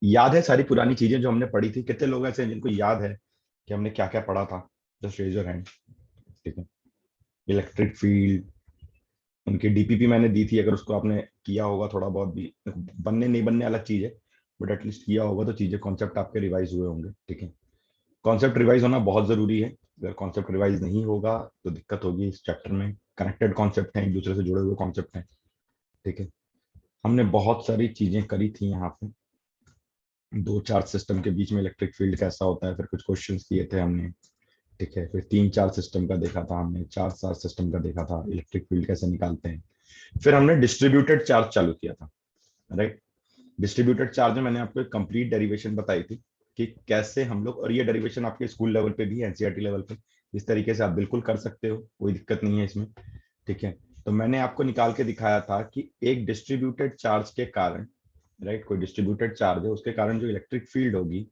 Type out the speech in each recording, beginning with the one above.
याद है सारी पुरानी चीजें जो हमने पढ़ी थी? कितने लोग ऐसे हैं जिनको याद है कि हमने क्या क्या पढ़ा था? Just raise your hand. ठीक है। इलेक्ट्रिक फील्ड, उनकी डीपीपी मैंने दी थी, अगर उसको आपने किया होगा थोड़ा बहुत भी, बनने नहीं बनने अलग चीज है, बट एटलीस्ट किया होगा तो चीजें, कॉन्सेप्ट आपके रिवाइज हुए होंगे। ठीक है। कॉन्सेप्ट रिवाइज होना बहुत जरूरी है। अगर कॉन्सेप्ट रिवाइज नहीं होगा तो दिक्कत होगी इस चैप्टर में। कनेक्टेड कॉन्सेप्ट हैं, एक दूसरे से जुड़े हुए कॉन्सेप्ट हैं। ठीक है। हमने बहुत सारी चीजें करी थी यहाँ पे। दो चार्ज सिस्टम के बीच में इलेक्ट्रिक फील्ड कैसा होता है, फिर कुछ क्वेश्चंस किए थे हमने। ठीक है। फिर तीन चार सिस्टम का देखा था हमने, चार चार सिस्टम का देखा था, इलेक्ट्रिक फील्ड कैसे निकालते हैं। फिर हमने डिस्ट्रीब्यूटेड चार्ज चालू किया था। राइट। डिस्ट्रीब्यूटेड चार्ज में मैंने आपको एक कंप्लीट डेरिवेशन बताई थी कि कैसे हम लोग, और ये डेरिवेशन आपके स्कूल लेवल पे भी है, एनसीईआरटी लेवल पे, इस तरीके से आप बिल्कुल कर सकते हो, कोई दिक्कत नहीं है इसमें। ठीक है। तो मैंने आपको निकाल के दिखाया था कि एक डिस्ट्रीब्यूटेड चार्ज के कारण, राइट, कोई डिस्ट्रीब्यूटेड चार्ज है उसके कारण जो इलेक्ट्रिक फील्ड होगी,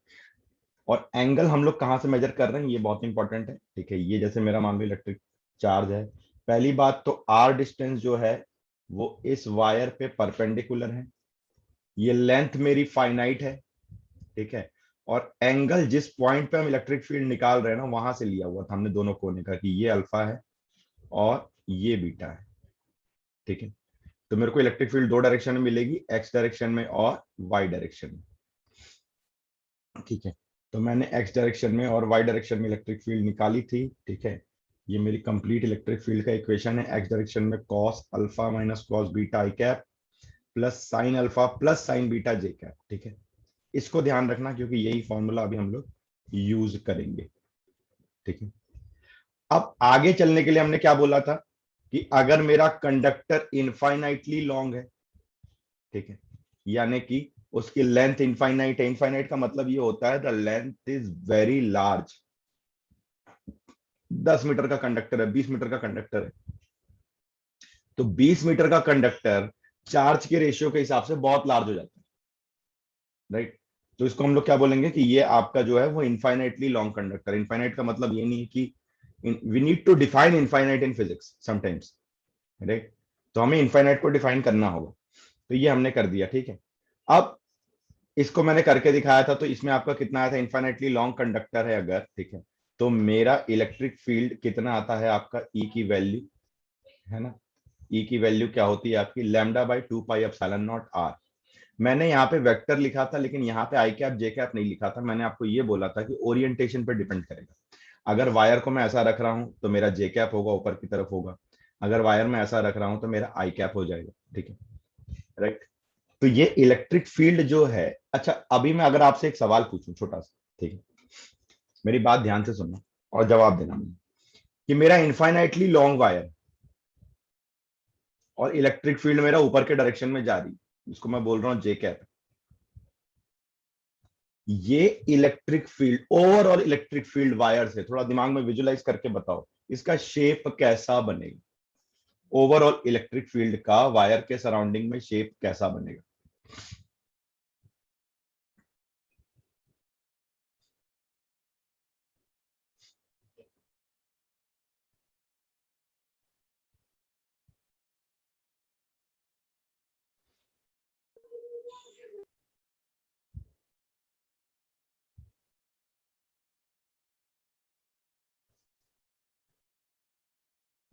और एंगल हम लोग कहाँ से मेजर कर रहे हैं ये बहुत इंपॉर्टेंट है। ठीक है। ये जैसे मेरा मान लो इलेक्ट्रिक चार्ज है, पहली बात तो आर डिस्टेंस जो है वो इस वायर पे परपेंडिकुलर है, ये लेंथ मेरी फाइनाइट है। ठीक है। और एंगल जिस पॉइंट पे हम इलेक्ट्रिक फील्ड निकाल रहे हैं ना, वहां से लिया हुआ था हमने दोनों कोने का, कि ये अल्फा है और ये बीटा है। ठीक है। तो मेरे को इलेक्ट्रिक फील्ड दो डायरेक्शन में मिलेगी, एक्स डायरेक्शन में और वाई डायरेक्शन में। ठीक है। तो मैंने एक्स डायरेक्शन में और वाई डायरेक्शन में इलेक्ट्रिक फील्ड निकाली थी। ठीक है। ये मेरी कंप्लीट इलेक्ट्रिक फील्ड का इक्वेशन है। एक्स डायरेक्शन में cos alpha minus cos beta i cap plus sine alpha plus sine beta j cap. ठीक है। इसको ध्यान रखना क्योंकि यही फॉर्मूला अभी हम लोग यूज करेंगे। ठीक है। अब आगे चलने के लिए हमने क्या बोला था कि अगर मेरा कंडक्टर इनफाइनाइटली लॉन्ग है, ठीक है, यानी कि उसकी लेंथ इनफाइनाइट है, इनफाइनाइट का मतलब ये होता है the length is very large. 10 metre का कंडक्टर है, 20 मीटर का कंडक्टर है, तो 20 मीटर का कंडक्टर चार्ज के रेशियो के हिसाब से बहुत लार्ज हो जाता है। राइट। तो इसको हम लोग क्या बोलेंगे कि ये आपका जो है वो इनफाइनाइटली लॉन्ग कंडक्टर। इनफाइनाइट का मतलब ये नहीं है कि, we need to define infinite in physics sometimes. Right. तो हमें इनफाइनाइट को डिफाइन करना होगा। तो ये हमने कर दिया। ठीक है। अब इसको मैंने करके दिखाया था, तो इसमें आपका कितना आया था? इनफाइनाइटली लॉन्ग कंडक्टर है अगर, ठीक है, तो मेरा इलेक्ट्रिक फील्ड कितना आता है आपका? ई की वैल्यू, है ना? ई की वैल्यू क्या होती है आपकी? Lambda by 2 pi epsilon naught R. मैंने यहाँ पे वेक्टर लिखा था, लेकिन यहाँ पे आई कैप जे कैप नहीं लिखा था। मैंने आपको ये बोला था कि ओरिएंटेशन पर डिपेंड करेगा। अगर वायर को मैं ऐसा रख रहा हूं तो मेरा जे कैप होगा, ऊपर की तरफ होगा। अगर वायर में ऐसा रख रहा हूं तो मेरा आई कैप हो जाएगा। ठीक है। राइट। तो ये इलेक्ट्रिक फील्ड जो है, अच्छा अभी मैं अगर आपसे एक सवाल पूछूं छोटा सा, ठीक है, मेरी बात ध्यान से सुनना और जवाब देना मुझे, कि मेरा इनफाइनाइटली लॉन्ग वायर और इलेक्ट्रिक फील्ड मेरा ऊपर के डायरेक्शन में जा रही, इसको मैं बोल रहा हूं जे कैप। ये electric field, overall electric field wire से, थोड़ा दिमाग में विजुलाइज करके बताओ इसका शेप कैसा बनेगा? ओवरऑल इलेक्ट्रिक फील्ड का वायर के सराउंडिंग में शेप कैसा बनेगा?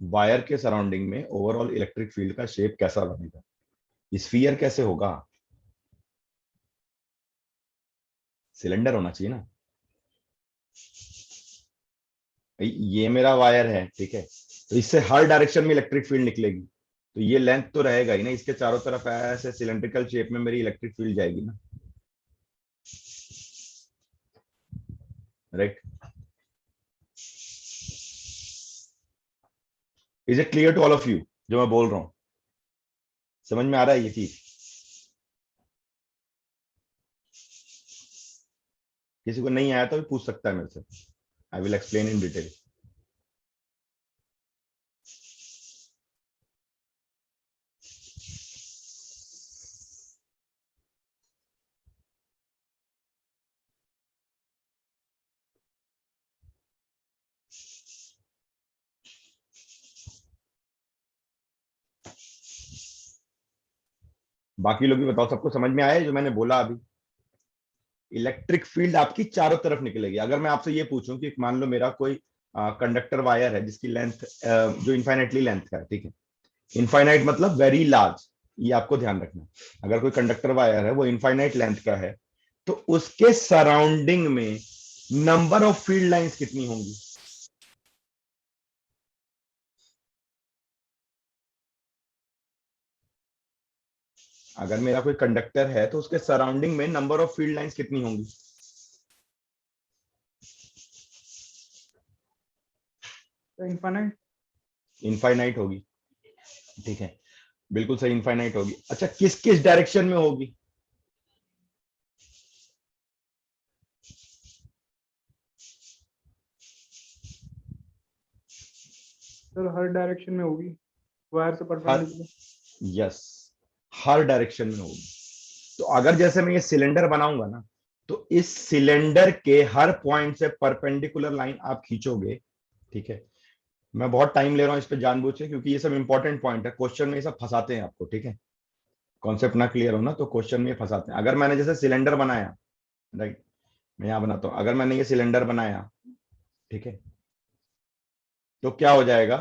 वायर के सराउंडिंग में ओवरऑल इलेक्ट्रिक फील्ड का शेप कैसा बनेगा? स्फीयर कैसे होगा? सिलेंडर होना चाहिए ना। ये मेरा वायर है, ठीक है, तो इससे हर डायरेक्शन में इलेक्ट्रिक फील्ड निकलेगी, तो ये लेंथ तो रहेगा ही ना, इसके चारों तरफ ऐसे सिलेंड्रिकल शेप में मेरी इलेक्ट्रिक फील्ड जाएगी ना। Right. Is it clear to all of you जो मैं बोल रहा हूं? समझ में आ रहा है ये चीज? किसी को नहीं आया तो भी पूछ सकता है मेरे से। I will explain in detail. बाकी लोग भी बताओ, सबको समझ में आया है जो मैंने बोला अभी? इलेक्ट्रिक फील्ड आपकी चारों तरफ निकलेगी। अगर मैं आपसे ये पूछूं कि मान लो मेरा कोई कंडक्टर वायर है जिसकी लेंथ जो इनफाइनाइटली लेंथ का है, ठीक है, इनफाइनाइट मतलब वेरी लार्ज, ये आपको ध्यान रखना। अगर कोई कंडक्टर वायर है वो इनफाइनाइट लेंथ का है, तो उसके सराउंडिंग में नंबर ऑफ फील्ड लाइंस कितनी होंगी? अगर मेरा कोई कंडक्टर है तो उसके सराउंडिंग में नंबर ऑफ फील्ड लाइंस कितनी होंगी? तो इनफाइनाइट। इनफाइनाइट होगी, ठीक है, बिल्कुल सही, इनफाइनाइट होगी। अच्छा, किस किस डायरेक्शन में होगी? सर हर डायरेक्शन में होगी, वायर से हर, परपेंडिकुलर। यस, हर डायरेक्शन में होगी। तो अगर जैसे मैं ये सिलेंडर बनाऊंगा ना, तो इस सिलेंडर के हर पॉइंट से परपेंडिकुलर लाइन आप खींचोगे, ठीक है। मैं बहुत टाइम ले रहा हूं इस पे जानबूझ के, क्योंकि ये सब इंपॉर्टेंट पॉइंट है, क्वेश्चन में ये सब फंसाते हैं आपको, ठीक है। कॉन्सेप्ट ना क्लियर हो ना तो क्वेश्चन में फंसाते हैं। अगर मैंने जैसे सिलेंडर बनाया, राइट, मैं यहां बनाता हूं, अगर मैंने ये सिलेंडर बनाया, ठीक है, तो क्या हो जाएगा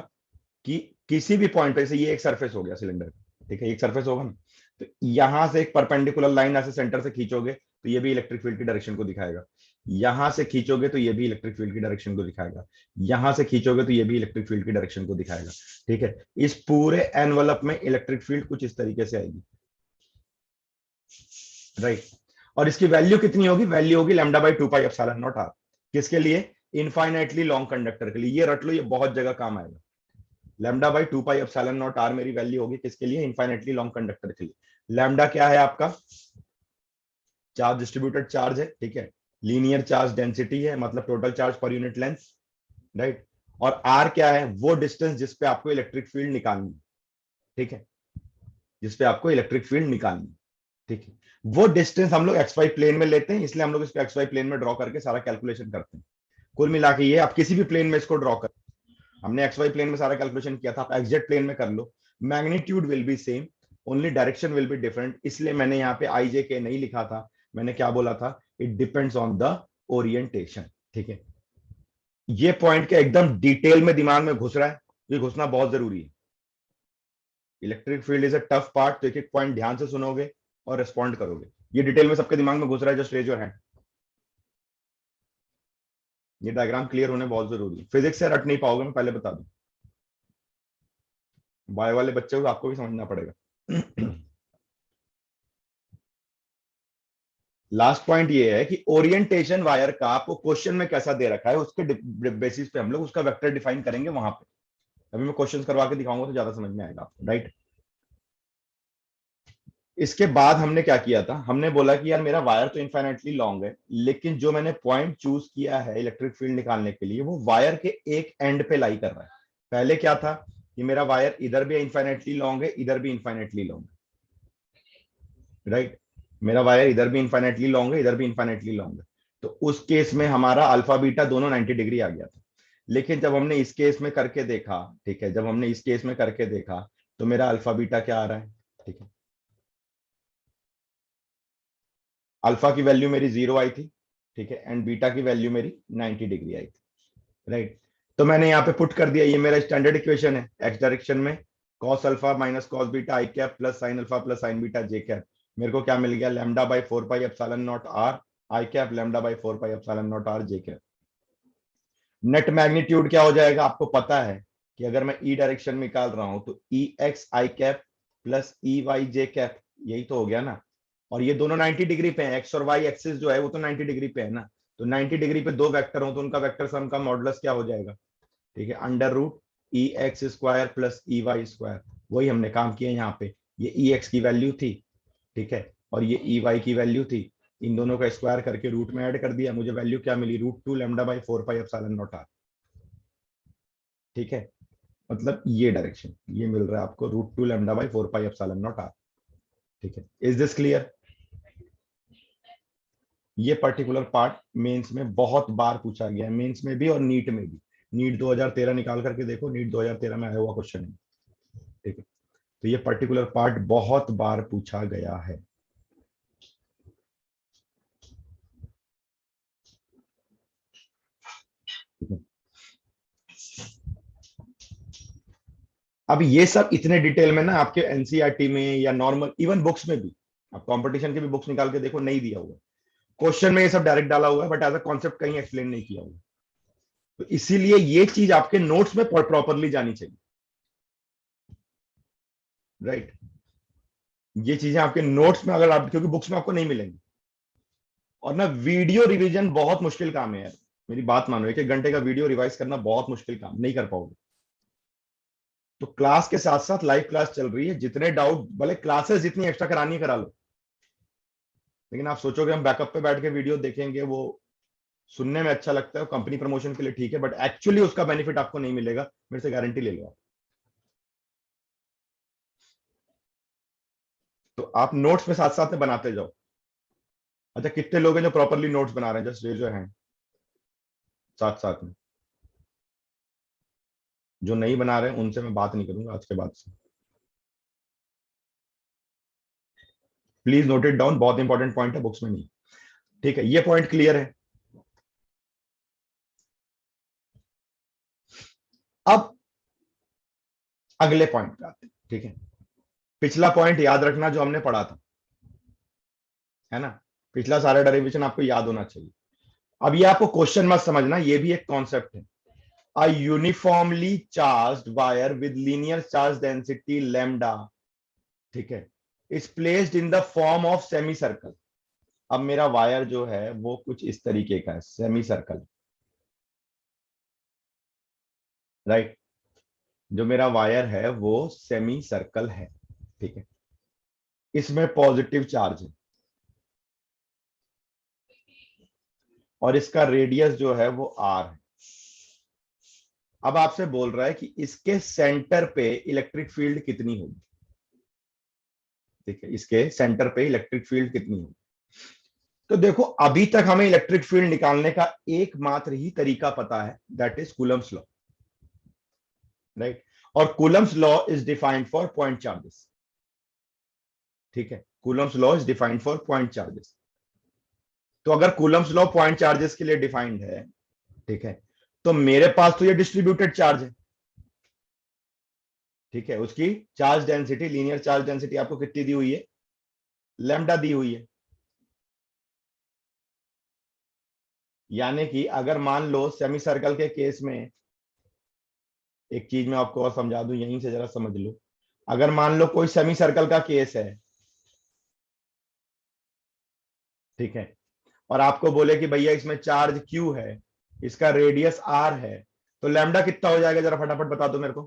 कि किसी भी पॉइंट पे, जैसे ये एक सरफेस हो गया सिलेंडर, ठीक है, एक सरफेस होगा ना, तो यहां से एक परपेंडिकुलर लाइन ऐसे सेंटर से खींचोगे तो ये भी इलेक्ट्रिक फील्ड की डायरेक्शन को दिखाएगा। यहां से खींचोगे तो ये भी इलेक्ट्रिक फील्ड की डायरेक्शन को दिखाएगा। यहां से खींचोगे तो ये भी इलेक्ट्रिक फील्ड की डायरेक्शन को दिखाएगा, ठीक है। इस पूरे एनवलप में इलेक्ट्रिक फील्ड कुछ इस तरीके से आएगी, राइट। और इसकी वैल्यू कितनी होगी? वैल्यू होगी lambda by 2 pi epsilon naught R. किसके लिए? इनफाइनाइटली लॉन्ग कंडक्टर के लिए। ये रट लो, ये बहुत जगह काम आएगा। Lambda by 2 pi epsilon naught R मेरी वैल्यू होगी किसके लिए? इनफाइनाइटली लॉन्ग कंडक्टर के लिए। लैम्डा क्या है आपका? चार्ज, डिस्ट्रीब्यूटेड चार्ज है, ठीक है। लीनियर चार्ज डेंसिटी है, मतलब total charge per unit length, right. और आर क्या है? वो डिस्टेंस जिसपे आपको इलेक्ट्रिक फील्ड निकालनी, ठीक है, जिसपे आपको इलेक्ट्रिक फील्ड निकालनी, ठीक है। वो डिस्टेंस हम लोग एक्स वाई प्लेन में लेते हैं, इसलिए हम लोग इसको एक्स वाई प्लेन में ड्रॉ करके सारा कैलकुलेशन करते हैं। कुल मिला के ये आप किसी भी प्लेन में इसको ड्रॉ कर, हमने एक्स वाई प्लेन में सारा कैलकुलेशन किया था, आप एक्सजेड प्लेन में कर लो, magnitude will be same, only direction will be different. इसलिए मैंने यहाँ पे आई जे के नहीं लिखा था, मैंने क्या बोला था? It depends on the orientation, ठीक है। ये पॉइंट के एकदम डिटेल में दिमाग में घुस रहा है, ये घुसना बहुत जरूरी है। Electric field is a tough part, तो एक एक पॉइंट ध्यान से सुनोगे और रिस्पॉन्ड करोगे। ये डिटेल में सबके दिमाग में घुस रहा है? Just raise your hand. ये डायग्राम क्लियर होने बहुत जरूरी है, फिजिक्स से रट नहीं पाओगे, मैं पहले बता दूं। बायो वाले बच्चे को आपको भी समझना पड़ेगा। लास्ट पॉइंट ये है कि ओरिएंटेशन वायर का आपको क्वेश्चन में कैसा दे रखा है, उसके बेसिस पे हम लोग उसका वेक्टर डिफाइन करेंगे वहां पे। अभी मैं क्वेश्चन करवा के दिखाऊंगा तो ज्यादा समझ में आएगा आपको, राइट। इसके बाद हमने क्या किया था? हमने बोला कि यार मेरा वायर तो इनफाइनाइटली लॉन्ग है, लेकिन जो मैंने पॉइंट चूज किया है इलेक्ट्रिक फील्ड निकालने के लिए, वो वायर के एक एंड पे लाई कर रहा है। पहले क्या था कि मेरा वायर इधर भी इनफाइनाइटली लॉन्ग है, इधर भी इनफाइनाइटली लॉन्ग है, राइट। मेरा वायर इधर भी इनफाइनाइटली लॉन्ग है, इधर भी इनफाइनाइटली लॉन्ग है। तो उस केस में हमारा अल्फा बीटा दोनों 90 डिग्री आ गया था। लेकिन जब हमने इस केस में करके देखा, ठीक है, जब हमने इस केस में करके देखा, तो मेरा अल्फा बीटा क्या आ रहा है? ठीक है, अल्फा की वैल्यू मेरी 0 आई थी, ठीक है, एंड बीटा की वैल्यू मेरी 90 डिग्री आई थी, राइट। तो मैंने यहाँ पे पुट कर दिया, ये मेरा स्टैंडर्ड इक्वेशन है, एक्स डायरेक्शन में cos alpha minus cos beta i cap plus sine alpha plus sine beta j cap. मेरे को क्या मिल गया? Lambda by 4 pi epsilon naught r i cap, lambda by 4 pi epsilon naught r j cap. Net magnitude क्या हो जाएगा? आपको पता है कि अगर मैं ई डायरेक्शन में निकाल रहा हूं तो ई एक्स आई कैप प्लस ई वाई जे कैप, यही तो हो गया ना। और ये दोनों 90 डिग्री पे हैं, एक्स और वाई एक्सिस जो है वो तो 90 डिग्री पे है ना। तो 90 डिग्री पे दो वेक्टर हो तो उनका वेक्टर सम का मॉडुलस क्या हो जाएगा? ठीक है, under root e x square plus e y square. वही हमने काम किया यहाँ पे। ये ई एक्स की वैल्यू थी, ठीक है, और ये ई वाई की वैल्यू थी। इन दोनों का स्क्वायर करके रूट में ऐड कर दिया, मुझे वैल्यू क्या मिली? √2 lambda by 4 pi epsilon naught are, ठीक है। मतलब ये डायरेक्शन ये मिल रहा है आपको, √2 lambda by 4 pi epsilon naught are, ठीक है। Is this clear? ये पर्टिकुलर पार्ट मेंस में बहुत बार पूछा गया है, मेंस में भी और नीट में भी। नीट 2013 निकाल करके देखो, नीट 2013 में आया हुआ क्वेश्चन है, ठीक है। तो ये पर्टिकुलर पार्ट बहुत बार पूछा गया है। अब ये सब इतने डिटेल में ना आपके एनसीईआरटी में या नॉर्मल इवन बुक्स में भी, आप कंपटीशन के भी बुक्स निकाल के देखो, नहीं दिया हुआ। क्वेश्चन में ये सब डायरेक्ट डाला हुआ है, बट एज अ कॉन्सेप्ट कहीं एक्सप्लेन नहीं किया हुआ। तो इसीलिए ये चीज आपके नोट्स में प्रॉपरली जानी चाहिए, राइट। ये चीजें आपके नोट्स में अगर आप, क्योंकि बुक्स में आपको नहीं मिलेंगी। और ना वीडियो रिवीजन बहुत मुश्किल काम है यार, मेरी बात मानो, 1 घंटे का वीडियो रिवाइज करना बहुत मुश्किल काम, नहीं कर पाओगे। तो क्लास के साथ साथ लाइव क्लास चल रही है, जितने डाउट, भले क्लासेस जितनी एक्स्ट्रा करानी है करा लो, लेकिन आप सोचोगे हम बैकअप पे बैठ के वीडियो देखेंगे, वो सुनने में अच्छा लगता है, कंपनी प्रमोशन के लिए ठीक है, बट एक्चुअली उसका बेनिफिट आपको नहीं मिलेगा, मेरे से गारंटी ले लो आप। तो आप नोट्स में साथ साथ में बनाते जाओ। अच्छा, कितने लोग हैं जो प्रॉपरली नोट्स बना रहे हैं? जस्ट रेज योर हैंड, साथ साथ में। जो नहीं बना रहे हैं उनसे मैं बात नहीं करूंगा आज के बाद से। प्लीज नोट इट डाउन, बहुत इंपॉर्टेंट पॉइंट है, बुक्स में नहीं। ठीक है, ये पॉइंट क्लियर है। अब अगले पॉइंट पे आते हैं, ठीक है। पिछला पॉइंट याद रखना जो हमने पढ़ा था, है ना। पिछला सारा डेरिवेशन आपको याद होना चाहिए। अब ये आपको क्वेश्चन मत समझना, ये भी एक कॉन्सेप्ट है। A uniformly charged wire with linear charge density lambda, ठीक है, is placed in the form of semicircle। अब मेरा वायर जो है वो कुछ इस तरीके का है, सेमी सर्कल, राइट। जो मेरा वायर है वो सेमी सर्कल है, ठीक है। इसमें पॉजिटिव चार्ज है और इसका रेडियस जो है वो आर है। अब आपसे बोल रहा है कि इसके सेंटर पे इलेक्ट्रिक फील्ड कितनी होगी, ठीक है, इसके सेंटर पे इलेक्ट्रिक फील्ड कितनी होगी। तो देखो, अभी तक हमें इलेक्ट्रिक फील्ड निकालने का एकमात्र ही तरीका पता है, that is coulomb's law, right. और coulomb's law is defined for point charges, ठीक है। Coulomb's law is defined for point charges. तो अगर कूलम्स लॉ पॉइंट चार्जेस के लिए डिफाइंड है, ठीक है, तो मेरे पास तो ये डिस्ट्रीब्यूटेड चार्ज है, ठीक है। उसकी charge density, linear charge density आपको कितनी दी हुई है? लैम्डा दी हुई है। यानी कि अगर मान लो सेमी सर्कल के केस में, एक चीज मैं आपको और समझा दूं, यहीं से जरा समझ लो। अगर मान लो कोई सेमी सर्कल का केस है, ठीक है, और आपको बोले कि भैया इसमें चार्ज क्यू है, इसका रेडियस आर है, तो लैम्डा कितना हो जाएगा? जरा फटाफट बता दो मेरे को।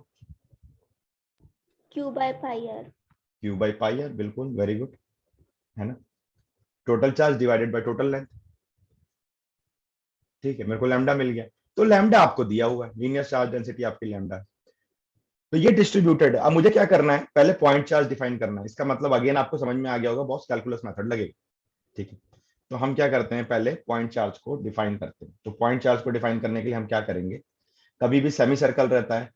Q/πr। Q/πr, बिल्कुल, वेरी गुड, है ना। Total charge divided by total length, ठीक है, मेरे को लैम्डा मिल गया। तो लैम्डा आपको दिया हुआ है, लीनियर चार्ज डेंसिटी आपकी लैम्डा है। तो ये डिस्ट्रीब्यूटेड है। अब मुझे क्या करना है? पहले पॉइंट चार्ज डिफाइन करना है। इसका मतलब अगेन आपको समझ में आ गया होगा, बॉस, कैलकुलस मेथड लगेगा, ठीक है। तो हम क्या करते हैं, पहले पॉइंट चार्ज को डिफाइन करते हैं। तो पॉइंट चार्ज को डिफाइन करने के लिए हम क्या करेंगे, कभी भी सेमी सर्कल रहता है,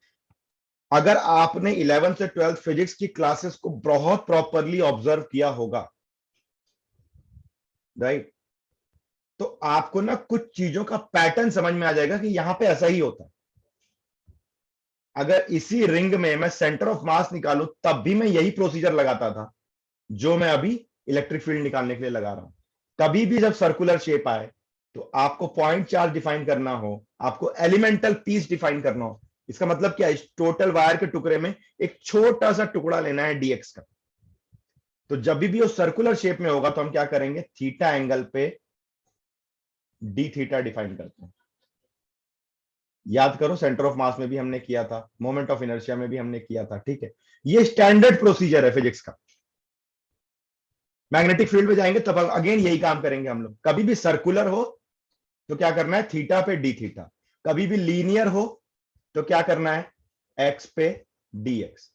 अगर आपने 11th से 12th फिजिक्स की क्लासेस को बहुत प्रॉपरली ऑब्जर्व किया होगा, राइट, तो आपको ना कुछ चीजों का पैटर्न समझ में आ जाएगा कि यहां पे ऐसा ही होता है। अगर इसी रिंग में मैं सेंटर ऑफ मास निकालूं तब भी मैं यही प्रोसीजर लगाता था जो मैं अभी इलेक्ट्रिक फील्ड निकालने के लिए लगा रहा हूं। कभी भी जब सर्कुलर शेप आए तो आपको पॉइंट चार्ज डिफाइन करना हो, आपको एलिमेंटल पीस डिफाइन करना हो, इसका मतलब क्या है, इस टोटल वायर के टुकड़े में एक छोटा सा टुकड़ा लेना है डीएक्स का। तो जब भी वो सर्कुलर शेप में होगा तो हम क्या करेंगे, थीटा एंगल पे डी थीटा डिफाइन करते हैं। याद करो, सेंटर ऑफ मास में भी हमने किया था, मोमेंट ऑफ इनर्शिया में भी हमने किया था, ठीक है। ये स्टैंडर्ड प्रोसीजर है फिजिक्स का। मैग्नेटिक फील्ड में जाएंगे तब अगेन यही काम करेंगे हम लोग। कभी भी सर्कुलर हो तो क्या करना है, थीटा पे डी थीटा। कभी भी लीनियर हो तो क्या करना है, एक्स पे डीएक्स।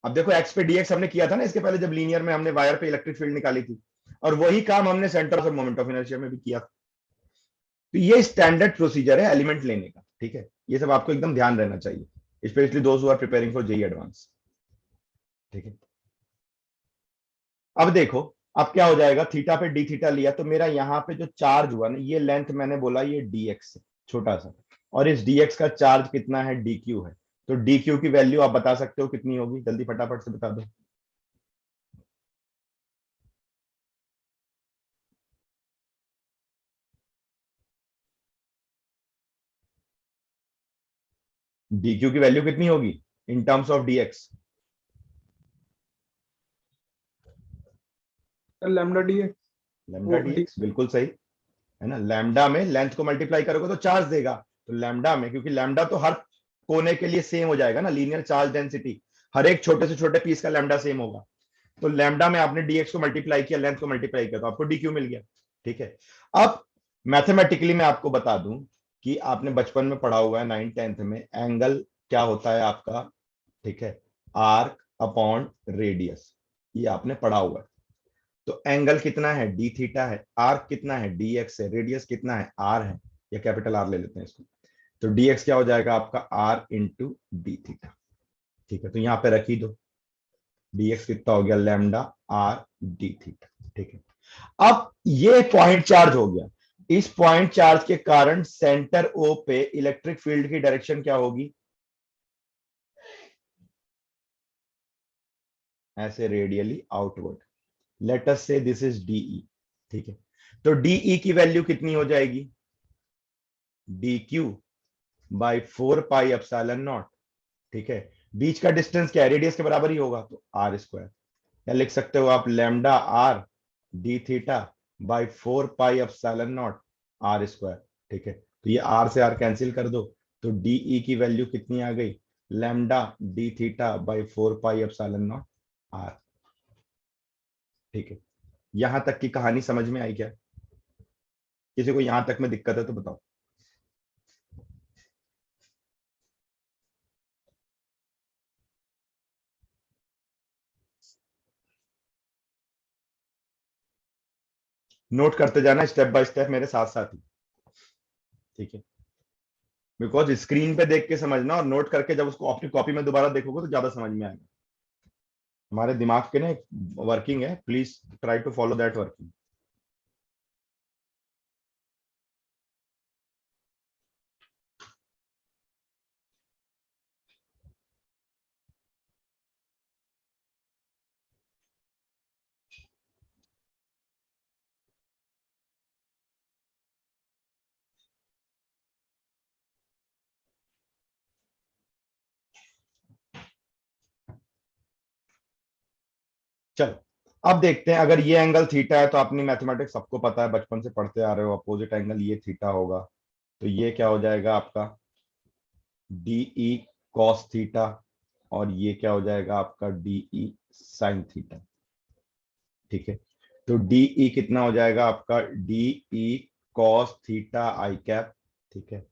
अब देखो, एक्स पे डीएक्स हमने किया था ना इसके पहले, जब लीनियर में हमने वायर पे इलेक्ट्रिक फील्ड निकाली थी, और वही काम हमने सेंटर और मोमेंट ऑफ इनर्शिया में भी किया था। तो ये स्टैंडर्ड प्रोसीजर है एलिमेंट लेने का, ठीक है। ये सब आपको एकदम ध्यान रहना चाहिए, specially those who are preparing for JEE advance, ठीक है। अब देखो, अब क्या हो जाएगा, थीटा पे डी थीटा लिया तो मेरा यहाँ पे जो चार्ज हुआ ना, ये लेंथ मैंने बोला ये dx है, छोटा सा, और इस dx का चार्ज कितना है, dq है। तो डी क्यू की वैल्यू आप बता सकते हो कितनी होगी, जल्दी फटाफट से बता दो। डी क्यू की वैल्यू कितनी होगी in terms of D x? Lambda D x. Lambda D x, बिल्कुल सही है ना। लैम्डा में लेंथ को मल्टीप्लाई करोगे तो चार्ज देगा, तो लैम्डा में, क्योंकि लैम्डा तो हर कोने के लिए सेम हो जाएगा ना, लीनियर चार्ज डेंसिटी, हर एक छोटे से छोटे पीस का लैम्डा सेम होगा। तो लैम्डा में आपने डीएक्स को मल्टीप्लाई किया, लेंथ को मल्टीप्लाई किया, तो आपको डी क्यू मिल गया। ठीक है, अब मैथमेटिकली मैं आपको बता दूं कि आपने बचपन में पढ़ा हुआ है 9th-10th में, एंगल क्या होता है आपका, ठीक है, आर्क अपॉन रेडियस, ये आपने पढ़ा हुआ है। तो एंगल कितना है, डी थीटा है, आर्क कितना है, डी एक्स है, रेडियस कितना है, आर है, या कैपिटल आर ले लेते हैं इसको। तो डी एक्स क्या हो जाएगा आपका, आर इंटू डी थीटा। ठीक है, तो यहां पे रखी दो, डी एक्स कितना हो गया, लैम्डा आर डी थीटा। ठीक है, अब ये पॉइंट चार्ज हो गया, इस पॉइंट चार्ज के कारण सेंटर ओ पे इलेक्ट्रिक फील्ड की डायरेक्शन क्या होगी, ऐसे रेडियली आउटवर्ड। लेट अस से दिस इज डीई। ठीक है, तो डीई की वैल्यू कितनी हो जाएगी, D Q by 4 pi epsilon not. ठीक है, बीच का डिस्टेंस क्या है, रेडियस के बराबर ही होगा, तो आर स्क्वायर, या लिख सकते हो आप lambda R D theta by 4 pi epsilon naught R square. ठीक है, तो ये आर से आर कैंसिल कर दो, तो डीई की वैल्यू कितनी आ गई, lambda D theta by 4 pi epsilon naught are. ठीक है, यहां तक की कहानी समझ में आई क्या, किसी को यहां तक में दिक्कत है तो बताओ। नोट करते जाना स्टेप बाय स्टेप मेरे साथ साथ ही। ठीक है, बिकॉज स्क्रीन पे देख के समझना, और नोट करके जब उसको अपनी कॉपी में दोबारा देखोगे तो ज्यादा समझ में आएगा। हमारे दिमाग के ना एक वर्किंग है, please try to follow that working. चलो, अब देखते हैं, अगर ये एंगल थीटा है तो अपनी मैथमेटिक्स सबको पता है, बचपन से पढ़ते आ रहे हो, अपोजिट एंगल ये थीटा होगा, तो ये क्या हो जाएगा आपका, डीई कॉस थीटा, और ये क्या हो जाएगा आपका, डीई साइन थीटा। ठीक है, तो डीई कितना हो जाएगा आपका, DE cos theta i cap, ठीक है,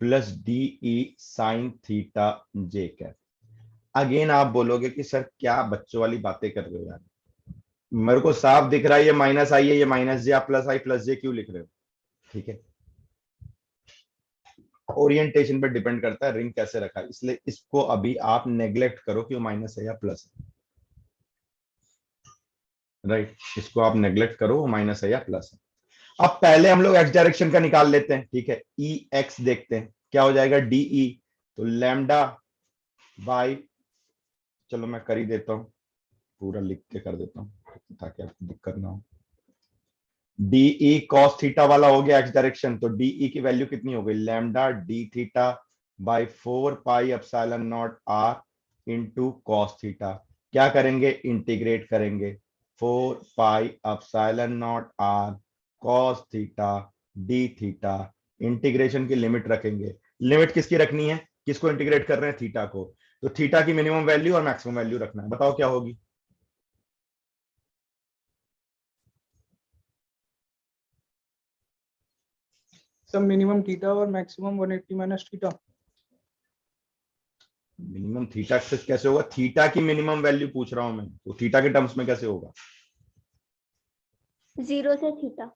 plus d e sine theta j cap. Again आप बोलोगे कि सर क्या बच्चों वाली बातें कर रहे हो यार, मेरे को साफ दिख रहा है ये माइनस आई है, ये माइनस जे, आप प्लस आई प्लस जे क्यों लिख रहे हो। ठीक है, ओरिएंटेशन पर डिपेंड करता है रिंग कैसे रखा है, इसलिए इसको अभी आप नेग्लेक्ट करो कि वो माइनस है या प्लस है। राइट, इसको आप नेग्लेक्ट करो, वो माइनस है या प्लस है। अब पहले हम लोग एक्स डायरेक्शन का निकाल लेते हैं। ठीक है, ई एक्स देखते हैं क्या हो जाएगा, डीई, तो लैम्डा बाई, चलो मैं कर ही देता हूं, पूरा लिख के कर देता हूं ताकि आपको दिक्कत ना हो। डीई कॉस थीटा वाला हो गया एक्स डायरेक्शन, तो डीई की वैल्यू कितनी हो गई, lambda D theta by 4 pi epsilon naught R into cos theta. क्या करेंगे, इंटीग्रेट करेंगे, 4 pi epsilon naught are cos theta D theta, integration की लिमिट रखेंगे। लिमिट किसकी रखनी है, किसको इंटीग्रेट कर रहे हैं, थीटा को, तो थीटा की मिनिमम वैल्यू और मैक्सिमम वैल्यू रखना है, बताओ क्या होगी। सब मिनिमम थीटा और maximum 180 minus theta. Minimum theta से कैसे होगा, थीटा की मिनिमम वैल्यू पूछ रहा हूं मैं, तो थीटा के टर्म्स में कैसे होगा, 0 से थीटा,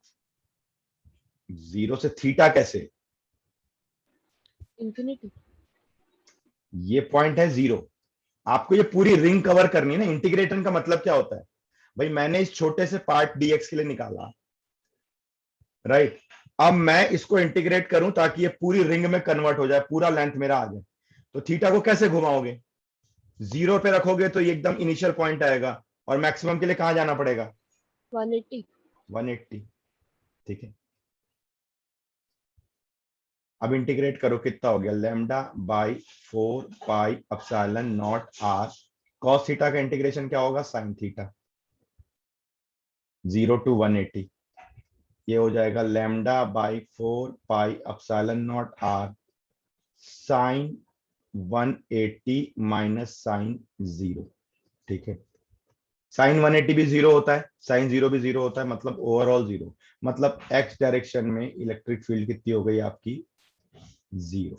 0 से थीटा कैसे, इंफिनिटी। ये पॉइंट है 0, आपको ये पूरी रिंग कवर करनी है ना। इंटीग्रेशन का मतलब क्या होता है, भाई मैंने इस छोटे से पार्ट डीएक्स के लिए निकाला, राइट, अब मैं इसको इंटीग्रेट करूं ताकि ये पूरी रिंग में कन्वर्ट हो जाए, पूरा लेंथ मेरा आ जाए। तो थीटा को कैसे घुमाओगे? 0 पे रखोगे तो ये एकदम इनिशियल पॉइंट आएगा, और मैक्सिमम के लिए कहां जाना पड़ेगा? 180। 180। ठीक है, अब इंटीग्रेट करो, कितना हो गया? Lambda by 4 pi epsilon naught are. Cos theta का इंटीग्रेशन क्या होगा? Sine theta. 0 to 180, ये हो जाएगा lambda by 4 pi epsilon naught r sine 180 minus sine 0। ठीक है, साइन 180 भी 0 होता है, साइन 0 भी 0 होता है, मतलब ओवरऑल 0। मतलब एक्स डायरेक्शन में इलेक्ट्रिक फील्ड कितनी हो गई आपकी? 0।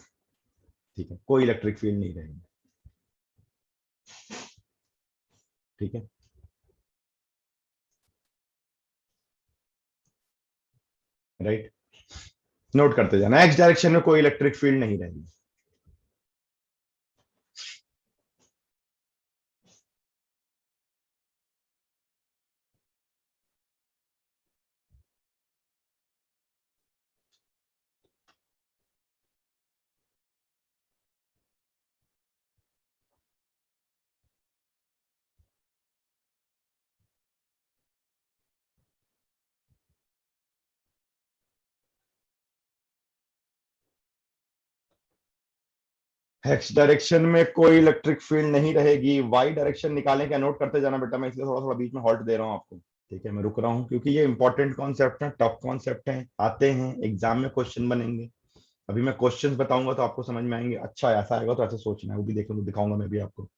ठीक है, कोई इलेक्ट्रिक फील्ड नहीं रहेगी। ठीक है, राइट, नोट करते जाना, एक्स डायरेक्शन में कोई इलेक्ट्रिक फील्ड नहीं रहेगी। एक्स डायरेक्शन में कोई इलेक्ट्रिक फील्ड नहीं रहेगी। वाई डायरेक्शन निकालें क्या? नोट करते जाना बेटा, मैं इसलिए थोड़ा थोड़ा बीच में हॉल्ट दे रहा हूं आपको। ठीक है, मैं रुक रहा हूं क्योंकि ये इंपॉर्टेंट कॉन्सेप्ट है, टफ कॉन्सेप्ट है, आते हैं एग्जाम में, क्वेश्चन बनेंगे। अभी मैं क्वेश्चंस बताऊंगा तो आपको समझ में आएंगे। अच्छा ऐसा आएगा तो ऐसे सोचना है, वो भी देखो, दिखाऊंगा मैं भी आपको।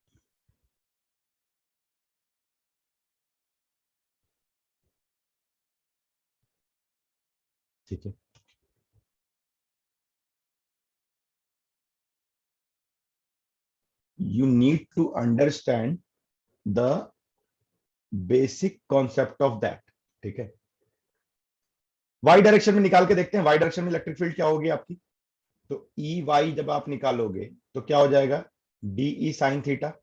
ठीक है, you need to understand the basic concept of that। ठीक है, वाई डायरेक्शन में निकाल के देखते हैं, वाई डायरेक्शन में इलेक्ट्रिक फील्ड क्या होगी आपकी? तो ई वाई जब आप निकालोगे तो क्या हो जाएगा? DE sine theta.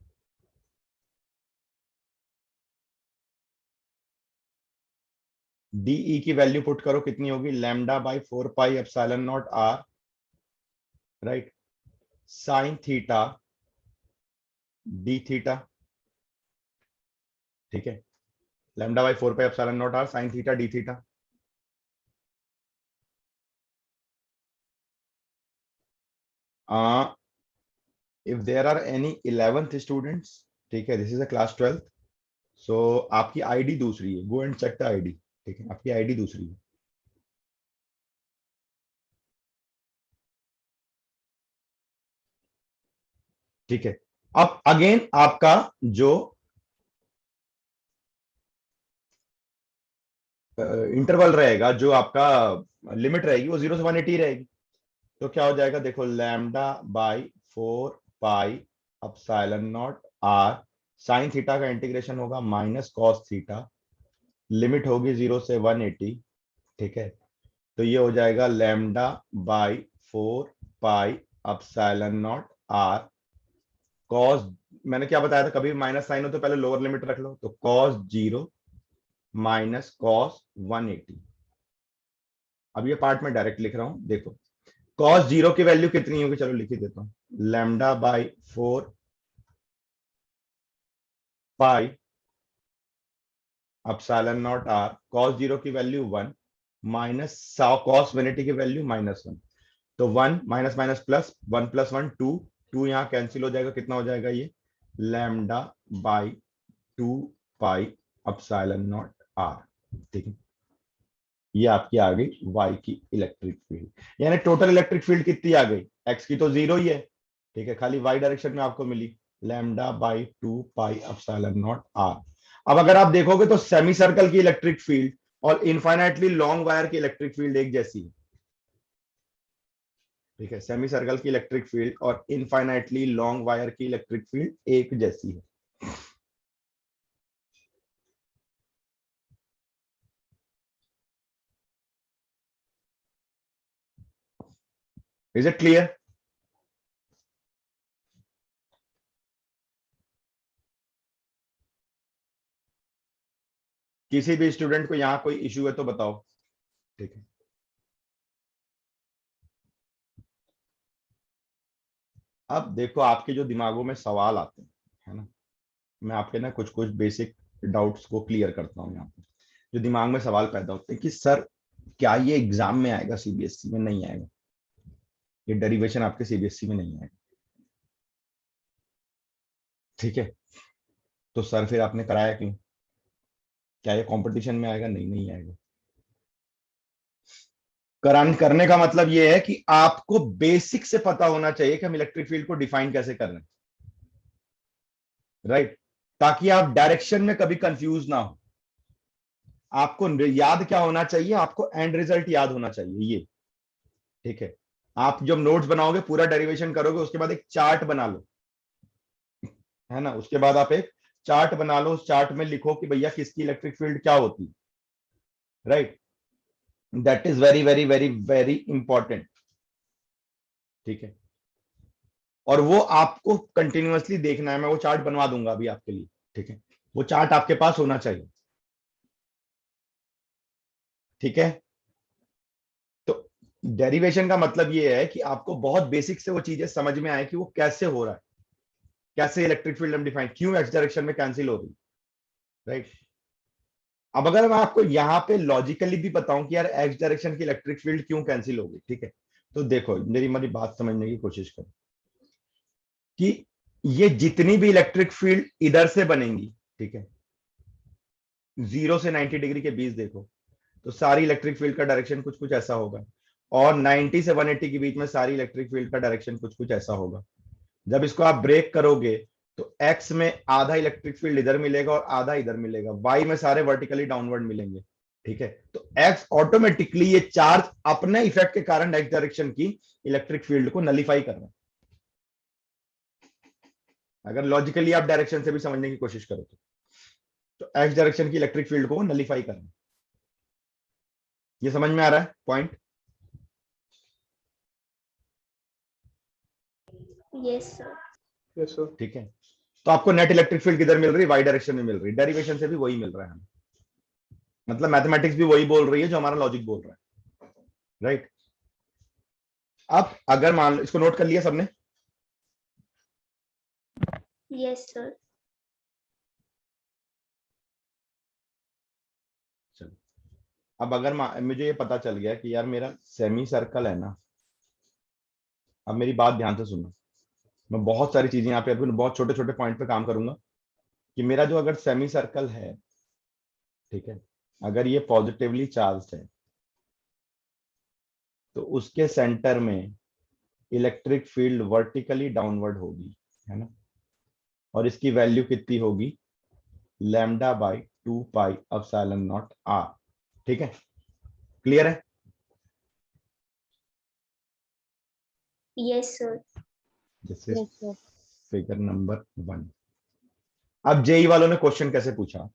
डीई की वैल्यू पुट करो, कितनी होगी? Lambda by 4 pi epsilon naught r, right, sine theta D theta. ठीक है, lambda by 4 pi epsilon naught r sine theta D theta. If there are any 11th students, ठीक है, this is a class 12th, so आपकी ID दूसरी है, go and check the ID. ठीक है, आपकी आईडी दूसरी है। ठीक है, अब अगेन आपका जो इंटरवल रहेगा, जो आपका लिमिट रहेगी, वो 0 से 180 रहेगी। तो क्या हो जाएगा? देखो, lambda by 4 pi epsilon naught r sine theta का इंटीग्रेशन होगा माइनस कॉस थीटा, लिमिट होगी 0 से 180। ठीक है, तो ये हो जाएगा lambda by 4 pi epsilon naught are cos, मैंने क्या बताया था, कभी माइनस साइन हो तो पहले लोअर लिमिट रख लो, तो कॉस 0 माइनस कॉस 180। अब ये पार्ट में डायरेक्ट लिख रहा हूं, देखो कॉस 0 की वैल्यू कितनी होगी? चलो लिख ही देता हूं, lambda by 4 pi epsilon naught are, cos 0 की वैल्यू 1 माइनस कॉस 180 की वैल्यू -1। तो 1 माइनस माइनस प्लस, 1 प्लस 1 2, 2 यहां कैंसिल हो जाएगा, कितना हो जाएगा ये? Lambda by 2 pi epsilon naught are. ठीक है, ये आपकी आ गई वाई की इलेक्ट्रिक फील्ड, यानी टोटल इलेक्ट्रिक फील्ड कितनी आ गई? एक्स की तो 0 ही है। ठीक है, खाली वाई डायरेक्शन में आपको मिली lambda by 2 pi epsilon naught r. अब अगर आप देखोगे तो सेमी सर्कल की इलेक्ट्रिक फील्ड और इनफाइनाइटली लॉन्ग वायर की इलेक्ट्रिक फील्ड एक जैसी है। ठीक है, सेमी सर्कल की इलेक्ट्रिक फील्ड और इनफाइनाइटली लॉन्ग वायर की इलेक्ट्रिक फील्ड एक जैसी है। Is it clear? किसी भी स्टूडेंट को यहां कोई इश्यू है तो बताओ। ठीक है, अब देखो आपके जो दिमागों में सवाल आते हैं, है ना, मैं आपके ना कुछ कुछ बेसिक डाउट्स को क्लियर करता हूँ यहाँ पे। जो दिमाग में सवाल पैदा होते हैं कि सर क्या ये एग्जाम में आएगा, सीबीएसई में नहीं आएगा, ये डेरिवेशन आपके सीबीएसई में नहीं आएगा, ठीक है। तो सर फिर आपने कराया क्यों? क्या ये कंपटीशन में आएगा? नहीं, नहीं आएगा। करने का मतलब ये है कि आपको बेसिक से पता होना चाहिए कि हम इलेक्ट्रिक फील्ड को डिफाइन कैसे कर रहे हैं, राइट, ताकि आप डायरेक्शन में कभी कंफ्यूज ना हो। आपको याद क्या होना चाहिए? आपको एंड रिजल्ट याद होना चाहिए, ये ठीक है। आप जब नोट्स बनाओगे, पूरा डेरिवेशन करोगे, उसके बाद एक चार्ट बना लो, है ना, उसके बाद आप एक चार्ट बना लो, उस चार्ट में लिखो कि भैया किसकी इलेक्ट्रिक फील्ड क्या होती है, right. That is very very very very important, ठीक है। और वो आपको कंटिन्यूअसली देखना है, मैं वो चार्ट बनवा दूंगा अभी आपके लिए, ठीक है। वो चार्ट आपके पास होना चाहिए, ठीक है। तो डेरिवेशन का मतलब ये है कि आपको बहुत बेसिक से वो चीजें समझ में आए कि वो कैसे हो रहा है, कैसे इलेक्ट्रिक फील्ड हम डिफाइन, क्यों एक्स डायरेक्शन में कैंसिल हो रही, राइट। अब अगर मैं आपको यहाँ पे लॉजिकली भी बताऊं कि यार एक्स डायरेक्शन की इलेक्ट्रिक फील्ड क्यों कैंसिल होगी, ठीक है, तो देखो मेरी बात समझने की कोशिश करो कि ये जितनी भी इलेक्ट्रिक फील्ड इधर से बनेंगी, ठीक है, 0 से 90 डिग्री के बीच देखो, तो सारी इलेक्ट्रिक फील्ड का डायरेक्शन कुछ कुछ ऐसा होगा। और 90 से 180 के बीच में सारी इलेक्ट्रिक फील्ड का डायरेक्शन कुछ कुछ ऐसा होगा। जब इसको आप ब्रेक करोगे तो एक्स में आधा इलेक्ट्रिक फील्ड इधर मिलेगा और आधा इधर मिलेगा, वाई में सारे वर्टिकली डाउनवर्ड मिलेंगे, ठीक है। तो एक्स ऑटोमेटिकली, ये चार्ज अपने इफेक्ट के कारण एक्स डायरेक्शन की इलेक्ट्रिक फील्ड को नलीफाई कर रहा है। अगर लॉजिकली आप डायरेक्शन से भी समझने की कोशिश करो तो एक्स डायरेक्शन की इलेक्ट्रिक फील्ड को नलीफाई कर रहा है। ये समझ में आ रहा है point? Yes sir. Yes sir. ठीक है। तो आपको नेट इलेक्ट्रिक फील्ड किधर मिल रही है? वाई डायरेक्शन में मिल रही है। डेरिवेशन से भी वही मिल रहा है हमें, मतलब मैथमेटिक्स भी वही बोल रही है जो हमारा लॉजिक बोल रहा है, राइट। अब अगर मान लो, इसको नोट कर लिया सबने? Yes sir. चलो, अब अगर मुझे ये पता चल गया कि यार मेरा सेमी सर्कल है ना, अब मेरी बात ध्यान से सुनना, मैं बहुत सारी चीजें यहाँ पे अभी बहुत छोटे छोटे पॉइंट पे काम करूंगा कि मेरा जो अगर सेमी सर्कल है, ठीक है, अगर ये पॉजिटिवली चार्ज है तो उसके सेंटर में इलेक्ट्रिक फील्ड वर्टिकली डाउनवर्ड होगी, है ना, और इसकी वैल्यू कितनी होगी? Lambda by 2 pi epsilon naught are, ठीक है। क्लियर है? Yes sir. This is figure number 1। अब जेई वालों ने क्वेश्चन कैसे पूछा?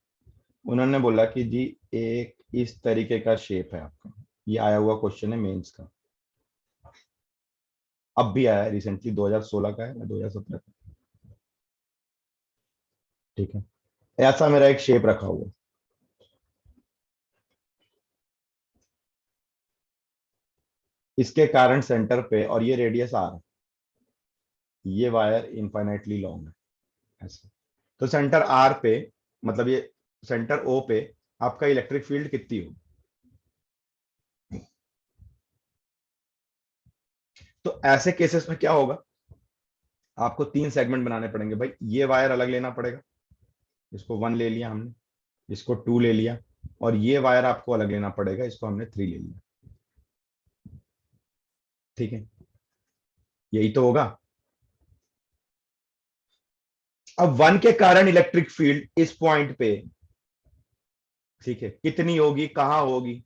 उन्होंने बोला कि जी एक इस तरीके का शेप है आपका, ये आया हुआ क्वेश्चन है मेंस का, अब भी आया है रिसेंटली, 2016 का है या 2017 का, ठीक है। ऐसा मेरा एक शेप रखा हुआ है, इसके कारण सेंटर पे, और ये रेडियस आर, ये वायर इनफाइनाइटली लॉन्ग है, ऐसे। तो सेंटर आर पे, मतलब ये सेंटर ओ पे आपका इलेक्ट्रिक फील्ड कितनी हो? तो ऐसे केसेस में क्या होगा? आपको 3 सेगमेंट बनाने पड़ेंगे भाई। ये वायर अलग लेना पड़ेगा, इसको 1 ले लिया हमने, इसको 2 ले लिया, और ये वायर आपको अलग लेना पड़ेगा, इसको हमने 3 ले लिया, ठीक है। यही तो होगा। अब 1 के कारण इलेक्ट्रिक फील्ड इस पॉइंट पे, ठीक है, कितनी होगी, कहां होगी?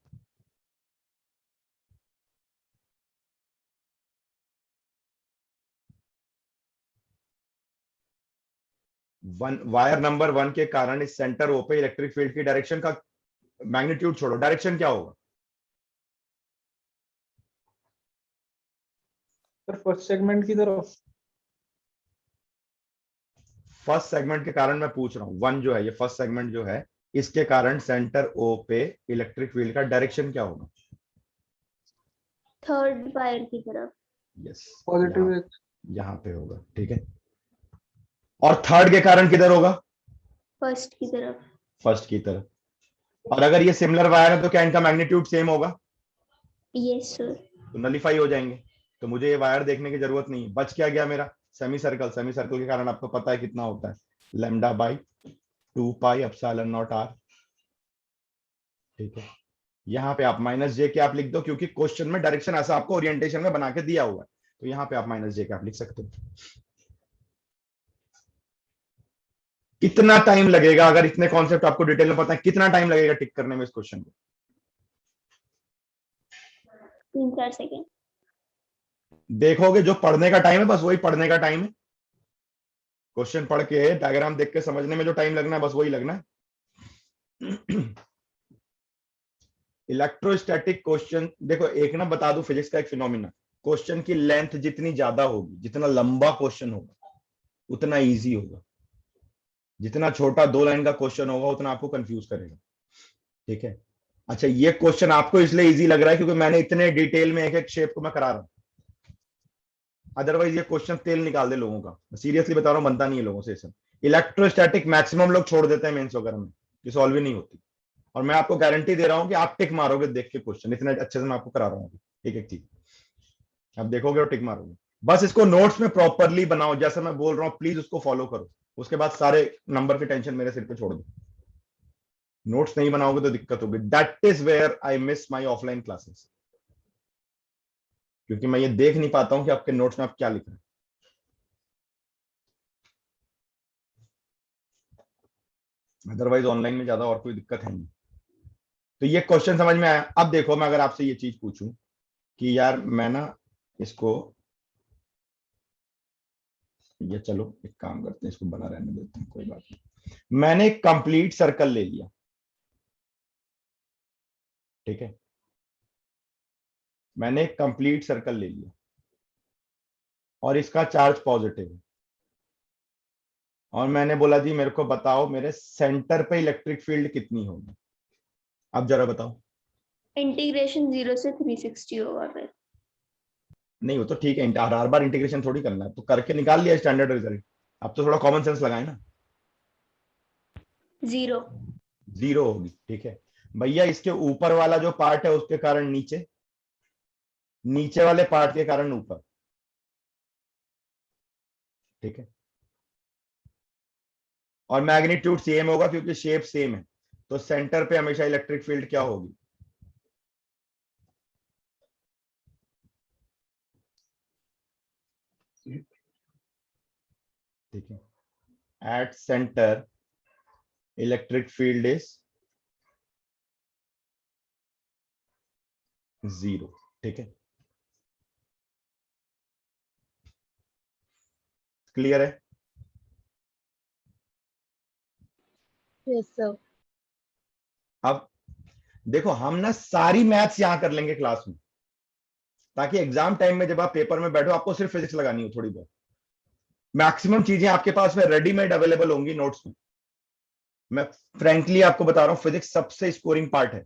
वायर नंबर 1 के कारण इस सेंटर ओ पे इलेक्ट्रिक फील्ड की डायरेक्शन का मैग्नीट्यूड छोड़ो, डायरेक्शन क्या होगा? सर फर्स्ट सेगमेंट की तरफ। फर्स्ट सेगमेंट के कारण मैं पूछ रहा हूं, 1 जो है, ये फर्स्ट सेगमेंट जो है, इसके कारण सेंटर ओ पे इलेक्ट्रिक फील्ड का डायरेक्शन क्या होगा? थर्ड वायर की तरफ। Yes, positive x. यहाँ पे होगा, ठीक है। और थर्ड के कारण किधर होगा? फर्स्ट की तरफ। फर्स्ट की तरफ। और अगर ये सिमिलर वायर है तो क्या इनका मैग्नीट्यूड सेम होगा? Yes sir. तो नलीफाई हो जाएंगे, तो मुझे ये वायर देखने की जरूरत नहीं है। बच क्या गया मेरा? Semi circle. सेमी सर्कल के कारण आपको पता है कितना होता है, lambda by 2 pi epsilon naught are, ठीक है। यहाँ पे आप माइनस जे के आप लिख दो, क्योंकि क्वेश्चन में डायरेक्शन ऐसा आपको ओरिएंटेशन में बना के दिया हुआ है, तो यहाँ पे आप माइनस जे के आप लिख सकते हो। कितना टाइम लगेगा, अगर इतने कॉन्सेप्ट आपको डिटेल में पता है, कितना टाइम लगेगा टिक करने में इस क्वेश्चन को? 3-4 सेकेंड। देखोगे जो पढ़ने का टाइम है बस वही पढ़ने का टाइम है। क्वेश्चन पढ़ के डायग्राम देख के समझने में जो टाइम लगना है बस वही लगना है। इलेक्ट्रोस्टैटिक क्वेश्चन देखो, एक ना बता दूं फिजिक्स का एक फिनोमिना, क्वेश्चन की लेंथ जितनी ज्यादा होगी, जितना लंबा क्वेश्चन होगा उतना इजी होगा। जितना छोटा 2 लाइन का क्वेश्चन होगा उतना आपको कंफ्यूज करेगा, ठीक है। अच्छा, ये क्वेश्चन आपको इसलिए इजी लग रहा है क्योंकि मैंने इतने डिटेल में एक एक शेप को मैं करा रहा हूं, अदरवाइज ये क्वेश्चन तेल निकाल दे लोगों का। सीरियसली बता रहा हूं, बनता नहीं है लोगों से सब। इलेक्ट्रोस्टैटिक मैक्सिमम लोग छोड़ देते हैं मेंस वगैरह में, ये सॉल्व ही नहीं होती। और मैं आपको गारंटी दे रहा हूं कि आप टिक मारोगे देख के क्वेश्चन, इतने अच्छे से मैं आपको करा रहा हूं एक एक चीज, आप देखोगे और टिक मारोगे। बस इसको नोट्स में प्रॉपरली बनाओ, जैसा मैं बोल रहा हूं प्लीज उसको फॉलो करो, उसके बाद सारे नंबर की टेंशन मेरे सिर पे छोड़ दो। नोट्स नहीं बनाओगे तो दिक्कत होगी। That is where I miss my offline classes, क्योंकि मैं ये देख नहीं पाता हूं कि आपके नोट्स में आप क्या लिख रहे हैं। अदरवाइज ऑनलाइन में ज्यादा और कोई दिक्कत है नहीं। तो ये क्वेश्चन समझ में आया? अब देखो, मैं अगर आपसे ये चीज पूछूं कि यार मैं ना इसको, ये चलो एक काम करते हैं, इसको बना रहने देते हैं, कोई बात नहीं। मैंने एक कंप्लीट सर्कल ले लिया, ठीक है। मैंने एक कंप्लीट सर्कल ले लिया और इसका चार्ज पॉजिटिव है, और मैंने बोला जी मेरे को बताओ मेरे सेंटर पे इलेक्ट्रिक फील्ड कितनी होगी। अब जरा बताओ। इंटीग्रेशन 0 से 360 होगा फिर। नहीं, वो तो ठीक है, हर बार इंटीग्रेशन थोड़ी करना है, तो करके निकाल लिया स्टैंडर्ड रिजल्ट। अब तो थोड़ा कॉमन सेंस लगाए ना। 0। 0 होगी, ठीक है। भैया इसके ऊपर वाला जो पार्ट है उसके कारण नीचे, नीचे वाले पार्ट के कारण ऊपर, ठीक है। और मैग्नीट्यूड सेम होगा क्योंकि शेप सेम है, तो सेंटर पे हमेशा इलेक्ट्रिक फील्ड क्या होगी? ठीक है, at centre electric field is 0, ठीक है। क्लियर है? Yes sir. अब देखो, हम ना सारी मैथ्स यहां कर लेंगे क्लास में, ताकि एग्जाम टाइम में जब आप पेपर में बैठो आपको सिर्फ फिजिक्स लगानी हो थोड़ी बहुत। मैक्सिमम चीजें आपके पास में रेडीमेड अवेलेबल होंगी नोट्स में। मैं फ्रैंकली आपको बता रहा हूं, फिजिक्स सबसे स्कोरिंग पार्ट है।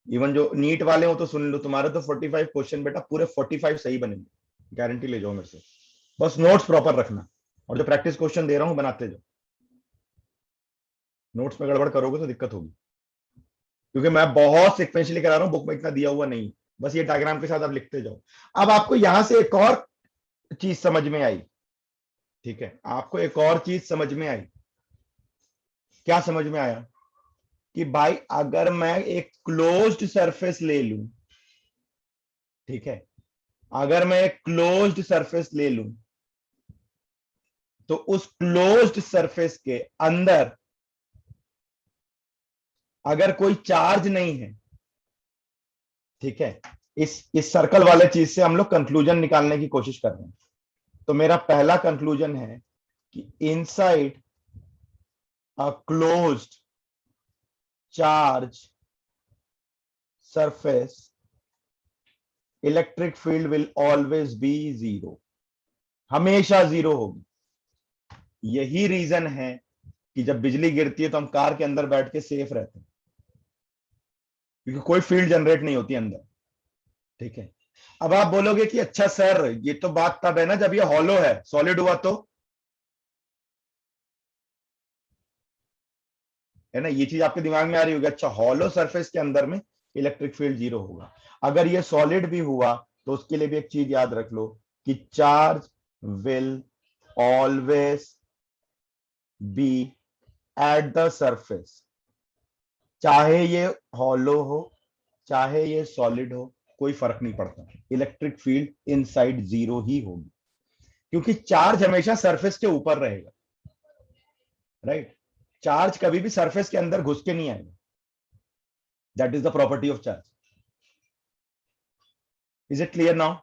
इवन जो नीट वाले हो तो सुन लो, तुम्हारे तो 45 क्वेश्चन बेटा पूरे 45 सही बनेंगे, गारंटी ले जाओ मेरे से। बस नोट्स प्रॉपर रखना, और जो प्रैक्टिस क्वेश्चन दे रहा हूं बनाते जाओ। नोट्स में गड़बड़ करोगे तो दिक्कत होगी, क्योंकि मैं बहुत सिक्वेंशियली करा रहा हूं, बुक में इतना दिया हुआ नहीं। बस ये डायग्राम के साथ आप लिखते जाओ। अब आपको यहां से एक और चीज समझ में आई, ठीक है। आपको एक और चीज समझ में आई। क्या समझ में आया? कि भाई अगर मैं एक क्लोज्ड सरफेस ले लूं, ठीक है, अगर मैं एक क्लोज्ड सरफेस ले लूं, तो उस क्लोज्ड सरफेस के अंदर अगर कोई चार्ज नहीं है, ठीक है, इस सर्कल वाले चीज से हम लोग कंक्लूजन निकालने की कोशिश कर रहे हैं। तो मेरा पहला कंक्लूजन है कि inside a closed charge surface electric field will always be 0, हमेशा 0 होगी। यही रीजन है कि जब बिजली गिरती है तो हम कार के अंदर बैठ के सेफ रहते हैं, क्योंकि कोई फील्ड जनरेट नहीं होती अंदर, ठीक है। अब आप बोलोगे कि अच्छा सर ये तो बात तब है ना जब ये हॉलो है, सॉलिड हुआ तो, है ना, ये चीज आपके दिमाग में आ रही होगी। अच्छा हॉलो सरफेस के अंदर में इलेक्ट्रिक फील्ड 0 होगा। अगर ये सॉलिड भी हुआ तो उसके लिए भी एक चीज याद रख लो कि charge will always be at the surface, चाहे ये हॉलो हो चाहे ये सॉलिड हो, कोई फर्क नहीं पड़ता, इलेक्ट्रिक फील्ड इनसाइड 0 ही होगी, क्योंकि चार्ज हमेशा सरफेस के ऊपर रहेगा, राइट। चार्ज कभी भी सरफेस के अंदर घुस के नहीं आएगा, that is the property of charge. Is it clear now?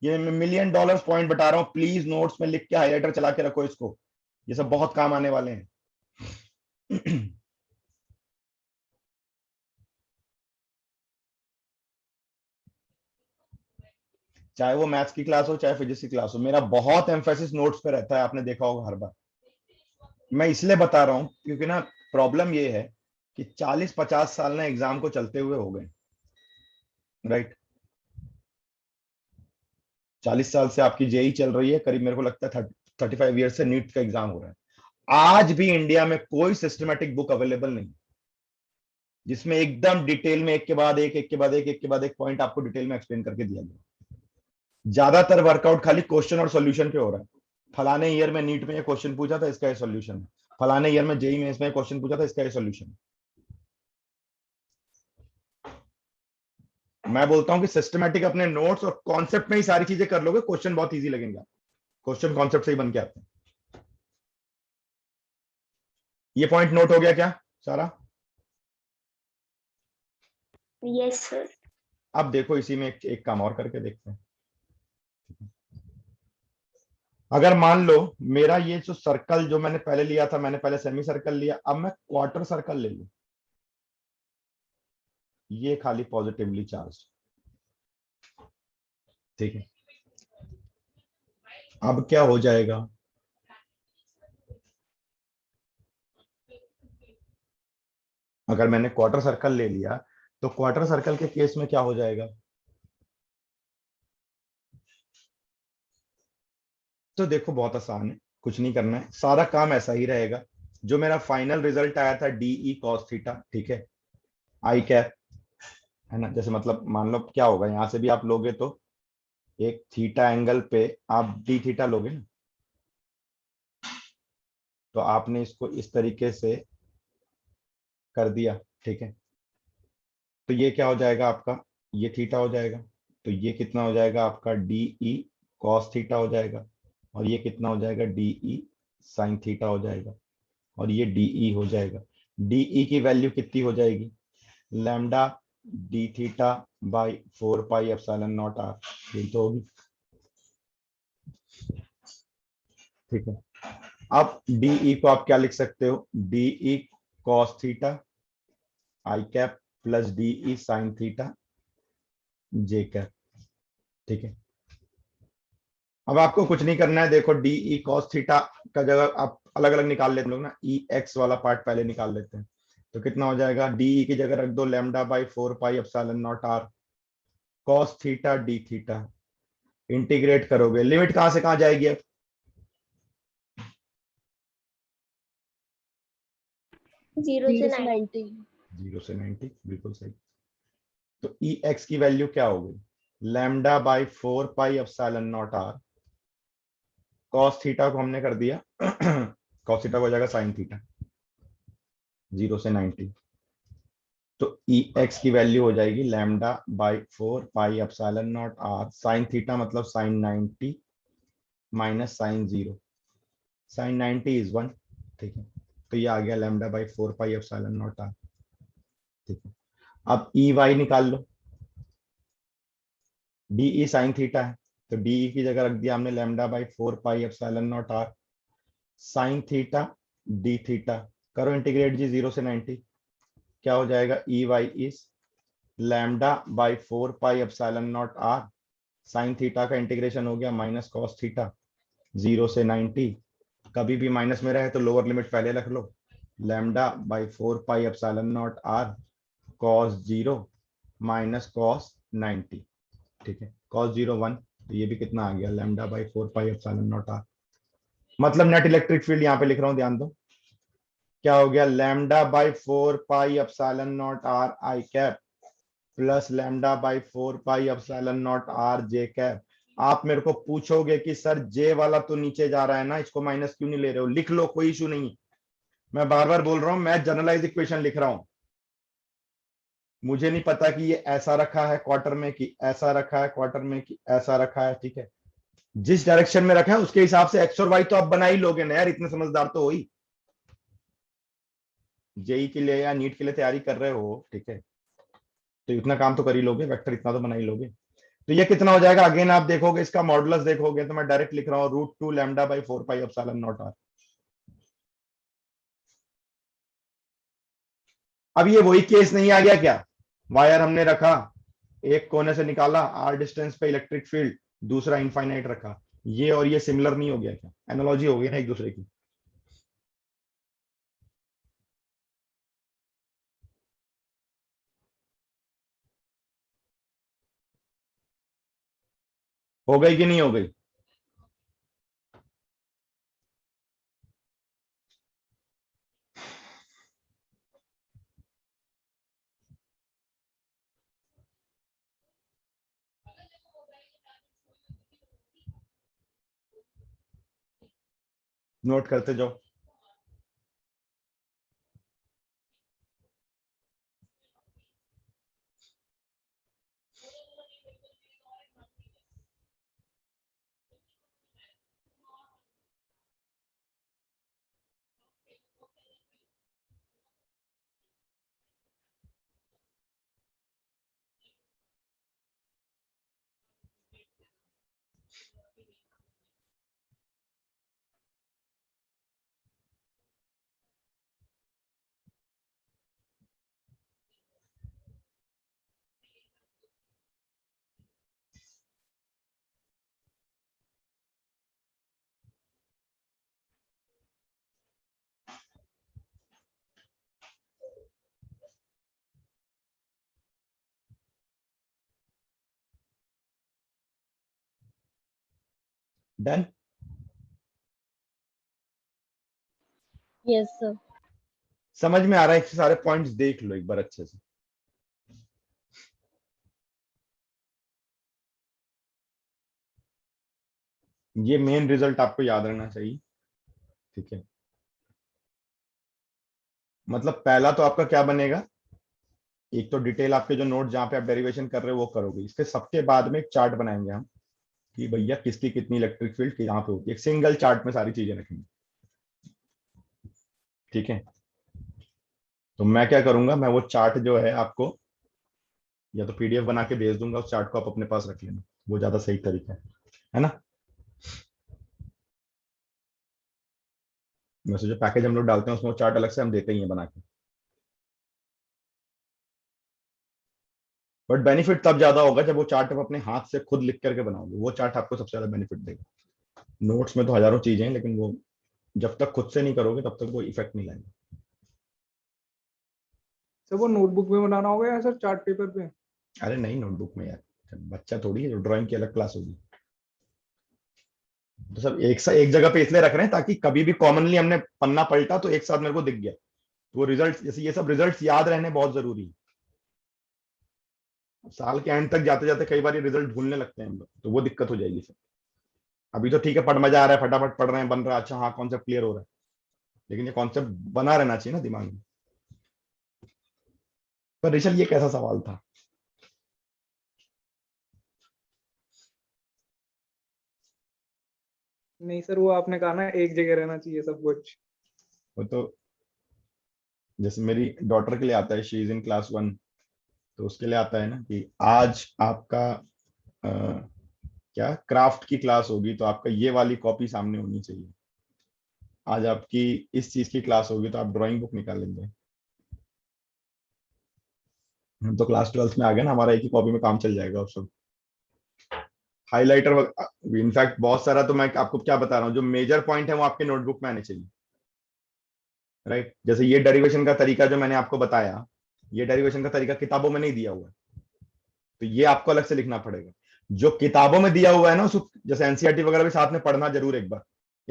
ये मैं $1,000,000 पॉइंट बता रहा हूं, प्लीज नोट्स में लिख के हाईलाइटर चला के रखो इसको, ये सब बहुत काम आने वाले हैं। चाहे वो मैथ्स की क्लास हो चाहे फिजिक्स की क्लास हो, मेरा बहुत एम्फेसिस नोट्स पे रहता है, आपने देखा होगा हर बार। मैं इसलिए बता रहा हूं क्योंकि ना प्रॉब्लम ये है कि 40-50 साल ना एग्जाम को चलते हुए हो गए, राइट। 40 साल से आपकी जेई चल रही है, करीब मेरे को लगता है 35 ईयर से नीट का एग्जाम हो रहा है। आज भी इंडिया में कोई सिस्टमेटिक बुक अवेलेबल नहीं जिसमें एकदम डिटेल में एक के बाद एक पॉइंट आपको डिटेल में एक्सप्लेन करके दिया गया। ज्यादातर वर्कआउट खाली क्वेश्चन और सॉल्यूशन पे हो रहा है। फलाने ईयर में नीट में ये क्वेश्चन पूछा था, इसका ये सॉल्यूशन है। फलाने ईयर में जेई में इसमें क्वेश्चन पूछा था, इसका ये सॉल्यूशन है। मैं बोलता हूं कि सिस्टमेटिक अपने नोट्स और कॉन्सेप्ट में ही सारी चीजें कर लोगे, क्वेश्चन बहुत इजी लगेंगे आपको, क्वेश्चन कॉन्सेप्ट से ही बन के आते हैं। ये पॉइंट नोट हो गया क्या सारा? Yes sir. अब देखो इसी में एक काम और करके देखते हैं। अगर मान लो मेरा ये जो सर्कल जो मैंने पहले लिया था, मैंने पहले सेमी सर्कल लिया, अब मैं क्वार्टर सर्कल ले लूं, ये खाली पॉजिटिवली चार्ज, ठीक है। अब क्या हो जाएगा, अगर मैंने क्वार्टर सर्कल ले लिया तो क्वार्टर सर्कल के केस में क्या हो जाएगा, तो देखो बहुत आसान है, कुछ नहीं करना है, सारा काम ऐसा ही रहेगा। जो मेरा फाइनल रिजल्ट आया था डीई कॉस थीटा, ठीक है, आई कैप, है ना, जैसे मतलब मान लो क्या होगा, यहां से भी आप लोगे तो एक थीटा एंगल पे आप डी थीटा लोगे ना, तो आपने इसको इस तरीके से कर दिया, ठीक है, तो ये क्या हो जाएगा आपका, ये थीटा हो जाएगा, तो ये कितना हो जाएगा आपका डीई कॉस थीटा हो जाएगा, और ये कितना हो जाएगा डीई साइन थीटा हो जाएगा, और ये डीई हो जाएगा। डीई की वैल्यू कितनी हो जाएगी, lambda D theta by 4 pi epsilon naught r, ये तो होगी, ठीक है। अब डीई को आप क्या लिख सकते हो, d e cos theta i cap plus d e sine theta j cap, ठीक है। अब आपको कुछ नहीं करना है, देखो डीई कॉस थीटा का जगह आप अलग अलग निकाल लेते लोग ना, ई एक्स वाला पार्ट पहले निकाल लेते हैं, तो कितना हो जाएगा, डीई की जगह रख दो lambda by 4 pi epsilon naught are cos theta D theta, integrate करोगे, लिमिट कहां से कहां जाएगी अब, 0 से 9। 90. 0 से 90, बिल्कुल सही। तो ई एक्स की वैल्यू क्या होगी, lambda by 4 pi epsilon naught are, cos theta को हमने कर दिया कॉस थीटा हो जाएगा साइन थीटा, 0 से 90, तो ई एक्स की वैल्यू हो जाएगी lambda by 4 pi epsilon naught r sine theta मतलब sine 90 minus sine 0, sine 90 is 1, ठीक है, तो ये आ गया lambda by 4 pi epsilon naught are, ठीक है। अब ई वाई निकाल लो, डीई साइन थीटा है, तो डीई की जगह रख दिया हमने lambda by 4 pi epsilon naught r sine theta D theta, करो इंटीग्रेट जी 0 से 90, क्या हो जाएगा, E y is lambda by 4 pi epsilon naught r sine theta का इंटीग्रेशन हो गया माइनस कॉस थीटा 0 से 90, कभी भी माइनस में रहे तो लोअर लिमिट पहले रख लो, lambda by 4 pi epsilon naught are cos 0 minus cos 90, ठीक है, cos 0 1, तो ये भी कितना आ गया, lambda by 4 pi epsilon naught r. मतलब नेट इलेक्ट्रिक फील्ड यहाँ पे लिख रहा हूँ, ध्यान दो क्या हो गया, lambda by 4 pi epsilon naught r i cap plus lambda by 4 pi epsilon naught r j cap. आप मेरे को पूछोगे कि सर जे वाला तो नीचे जा रहा है ना, इसको माइनस क्यों नहीं ले रहे हो, लिख लो, कोई इशू नहीं। मैं बार बार बोल रहा हूं, मैं जनरलाइज इक्वेशन लिख रहा हूं। मुझे नहीं पता कि ये ऐसा रखा है क्वार्टर में, कि ऐसा रखा है क्वार्टर में, कि ऐसा रखा है। ठीक है, जिस डायरेक्शन में रखा है उसके हिसाब से एक्स और वाई तो आप बना ही लोगे ना यार, इतने समझदार तो हो ही। जेई के लिए या नीट के लिए तैयारी कर रहे हो, ठीक है, तो इतना काम तो कर ही लोगे, वेक्टर इतना तो बना ही लोगे। तो ये कितना हो जाएगा, अगेन आप देखोगे, इसका मॉडुलस देखोगे तो मैं डायरेक्ट लिख रहा हूँ √2 lambda by 4 pi epsilon naught r. अब ये वही केस नहीं आ गया क्या, वायर हमने रखा, एक कोने से निकाला, आर डिस्टेंस पे इलेक्ट्रिक फील्ड, दूसरा इनफाइनाइट रखा, ये और ये सिमिलर नहीं हो गया क्या, एनालॉजी हो गई ना एक दूसरे की। हो गई कि नहीं हो गई। नोट करते जाओ। डन। Yes, sir. समझ में आ रहा है, सारे पॉइंट्स देख लो एक बार अच्छे से। ये मेन रिजल्ट आपको याद रहना चाहिए, ठीक है। मतलब पहला तो आपका क्या बनेगा, एक तो डिटेल आपके जो नोट जहां पे आप डेरिवेशन कर रहे हो वो करोगे, इसके सबके बाद में एक चार्ट बनाएंगे हम कि भैया किसकी कितनी इलेक्ट्रिक फील्ड यहाँ पे होती है, एक सिंगल चार्ट में सारी चीजें रखेंगे, ठीक है। तो मैं क्या करूंगा, मैं वो चार्ट जो है आपको या तो पीडीएफ बना के भेज दूंगा, उस चार्ट को आप अपने पास रख लेना, वो ज्यादा सही तरीका है ना। वैसे जो पैकेज हम लोग डालते हैं उसमें वो चार्ट अलग से हम देते ही हैं बना के, बट बेनिफिट तब ज्यादा होगा जब वो चार्ट आप अपने हाथ से खुद लिख करके बनाओगे, वो चार्ट आपको सबसे ज्यादा बेनिफिट देगा। नोट्स में तो हजारों चीजें हैं, लेकिन वो जब तक खुद से नहीं करोगे तब तक वो इफेक्ट नहीं लाएगा। सर वो नोटबुक में बनाना होगा या सर चार्ट पेपर पे? अरे नहीं, नोटबुक में यार, बच्चा थोड़ी है जो ड्राइंग की अलग क्लास होगी। तो सब एक जगह पे इसलिए रख रहे हैं ताकि कभी भी कॉमनली हमने पन्ना पलटा तो एक साथ मेरे को दिख गया, तो वो रिजल्ट, जैसे ये सब रिजल्ट्स याद रहने बहुत जरूरी है। साल के एंड तक जाते जाते कई बार ये रिजल्ट भूलने लगते हैं हम लोग, तो वो दिक्कत हो जाएगी सर। अभी तो ठीक है, पढ़ मजा आ रहा है, फटाफट पढ़ रहे हैं, बन रहा है, अच्छा हाँ कॉन्सेप्ट क्लियर हो रहा है, लेकिन ये कॉन्सेप्ट बना रहना चाहिए ना दिमाग में। पर ऋषल ये कैसा सवाल था। नहीं सर, वो आपने कहा ना एक जगह रहना चाहिए सब कुछ। वो तो जैसे मेरी डॉटर के लिए आता है, शी इज इन क्लास 1, तो उसके लिए आता है ना कि आज आपका क्या क्राफ्ट की क्लास होगी तो आपका ये वाली कॉपी सामने होनी चाहिए, आज आपकी इस चीज की क्लास होगी तो आप ड्राइंग बुक निकालेंगे। हम तो क्लास 12th में आ गए ना, हमारा एक ही कॉपी में काम चल जाएगा और सब हाईलाइटर। इनफैक्ट बहुत सारा, तो मैं आपको क्या बता रहा हूँ, जो मेजर पॉइंट है वो आपके नोटबुक में आने चाहिए, राइट। जैसे ये डेरिवेशन का तरीका जो मैंने आपको बताया, ये डेरिवेशन का तरीका किताबों में नहीं दिया हुआ है, तो ये आपको अलग से लिखना पड़ेगा। जो किताबों में दिया हुआ है ना, उसको जैसे एनसीईआरटी वगैरह भी साथ में पढ़ना जरूर, एक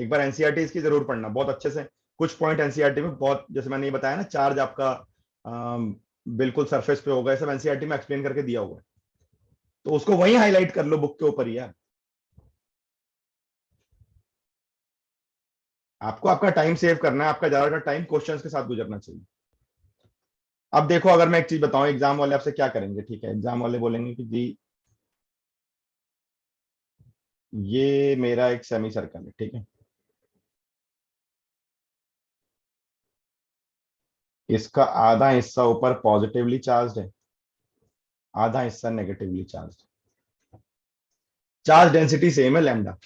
बार एनसीईआरटी इसकी जरूर पढ़ना बहुत अच्छे से। कुछ पॉइंट एनसीईआरटी में बहुत, जैसे मैंने ये बताया ना, चार्ज आपका बिल्कुल सरफेस पे होगा, ये सब एनसीईआरटी में एक्सप्लेन करके दिया हुआ है, तो उसको वहीं हाईलाइट कर लो बुक के ऊपर ही यार। आपको आपका टाइम सेव करना है, आपका ज्यादातर टाइम क्वेश्चंस के साथ गुजरना चाहिए। अब देखो, अगर मैं एक चीज बताऊं, एग्जाम वाले आपसे क्या करेंगे, ठीक है, एग्जाम वाले बोलेंगे कि जी ये मेरा एक सेमी सर्कल है, ठीक है, इसका आधा हिस्सा ऊपर पॉजिटिवली चार्ज है, आधा हिस्सा negatively charge. Charge density same है लैम्डा।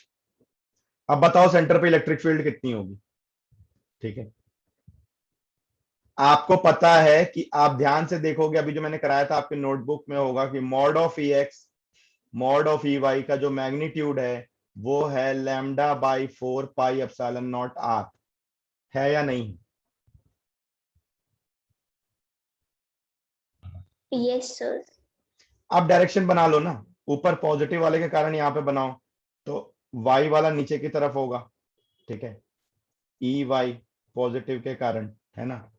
अब बताओ सेंटर पे इलेक्ट्रिक फील्ड कितनी होगी, ठीक है। आपको पता है कि आप ध्यान से देखोगे, अभी जो मैंने कराया था आपके नोटबुक में होगा कि mod of E x mod of E y का जो मैग्नीट्यूड है वो है lambda by 4 pi epsilon naught r, है या नहीं? Yes sir. आप डायरेक्शन बना लो ना, ऊपर पॉजिटिव वाले के कारण यहां पे बनाओ, तो वाई वाला नीचे की तरफ होगा, ठीक है, ई वाई पॉजिटिव के कारण, है ना,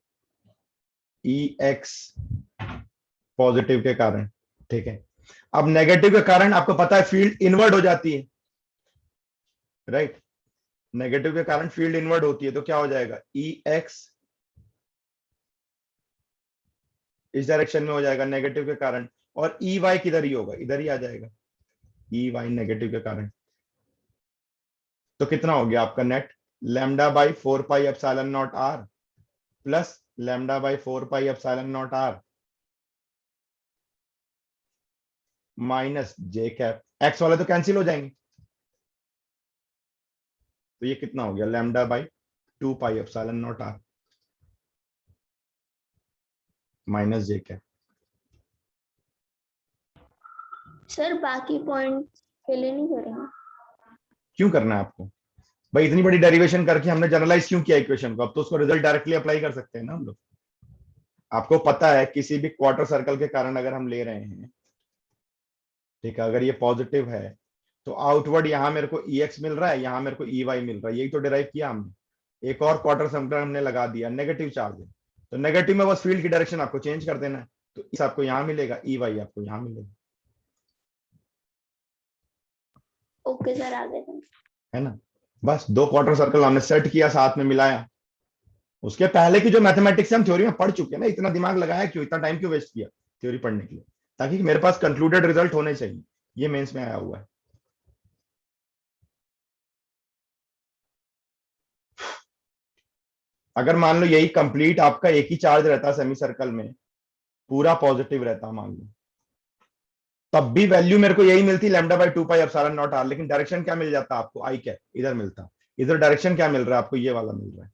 ई एक्स पॉजिटिव के कारण, ठीक है। अब नेगेटिव के कारण आपको पता है फील्ड इनवर्ट हो जाती है, राइट, नेगेटिव के कारण फील्ड इनवर्ट होती है, तो क्या हो जाएगा, ई एक्स इस डायरेक्शन में हो जाएगा नेगेटिव के कारण, और ई वाई किधर ही होगा, इधर ही आ जाएगा, ई वाई नेगेटिव के कारण। तो कितना हो गया आपका net, lambda by 4 pi epsilon naught r plus lambda by 4 pi epsilon naught r minus j cap, x वाले तो कैंसिल हो जाएंगे, तो ये कितना हो गया, lambda by 2 pi epsilon naught r minus j cap. Sir बाकी पॉइंट के लिए नहीं करेंगे? क्यों करना है आपको भाई, इतनी बड़ी डेरिवेशन करके हमने जनरलाइज क्यों किया इक्वेशन को, अब तो उसको रिजल्ट डायरेक्टली अप्लाई कर सकते हैं ना हम लोग। आपको पता है किसी भी क्वार्टर सर्कल के कारण अगर हम ले रहे हैं, ठीक है, अगर ये पॉजिटिव है तो आउटवर्ड यहां मेरे को ई एक्स मिल रहा है, यहां मेरे को ई वाई मिल रहा है, यही तो डिराइव किया हमने। एक और क्वार्टर सर्कल हमने लगा दिया, नेगेटिव चार्ज है, तो नेगेटिव में बस फील्ड की डायरेक्शन आपको चेंज कर देना है, तो इस आपको यहां मिलेगा, ई वाई आपको यहां मिलेगा, ओके सर, आगे सर। है ना। बस दो क्वार्टर सर्कल हमने सेट किया, साथ में मिलाया। उसके पहले की जो मैथमेटिक्स हम थ्योरी में पढ़ चुके हैं ना, इतना दिमाग लगाया क्यों, इतना टाइम क्यों वेस्ट किया थ्योरी पढ़ने के लिए, ताकि मेरे पास कंक्लूडेड रिजल्ट होने चाहिए। ये मेंस में आया हुआ है। अगर मान लो यही कंप्लीट आपका एक ही चार्ज रहता सेमी सर्कल में, पूरा पॉजिटिव रहता मान लो, तब भी वैल्यू मेरे को यही मिलती, lambda by 2 pi epsilon naught r, लेकिन डायरेक्शन क्या मिल जाता आपको, आई कैप इधर मिलता, इधर डायरेक्शन क्या मिल रहा है आपको, ये वाला मिल रहा है,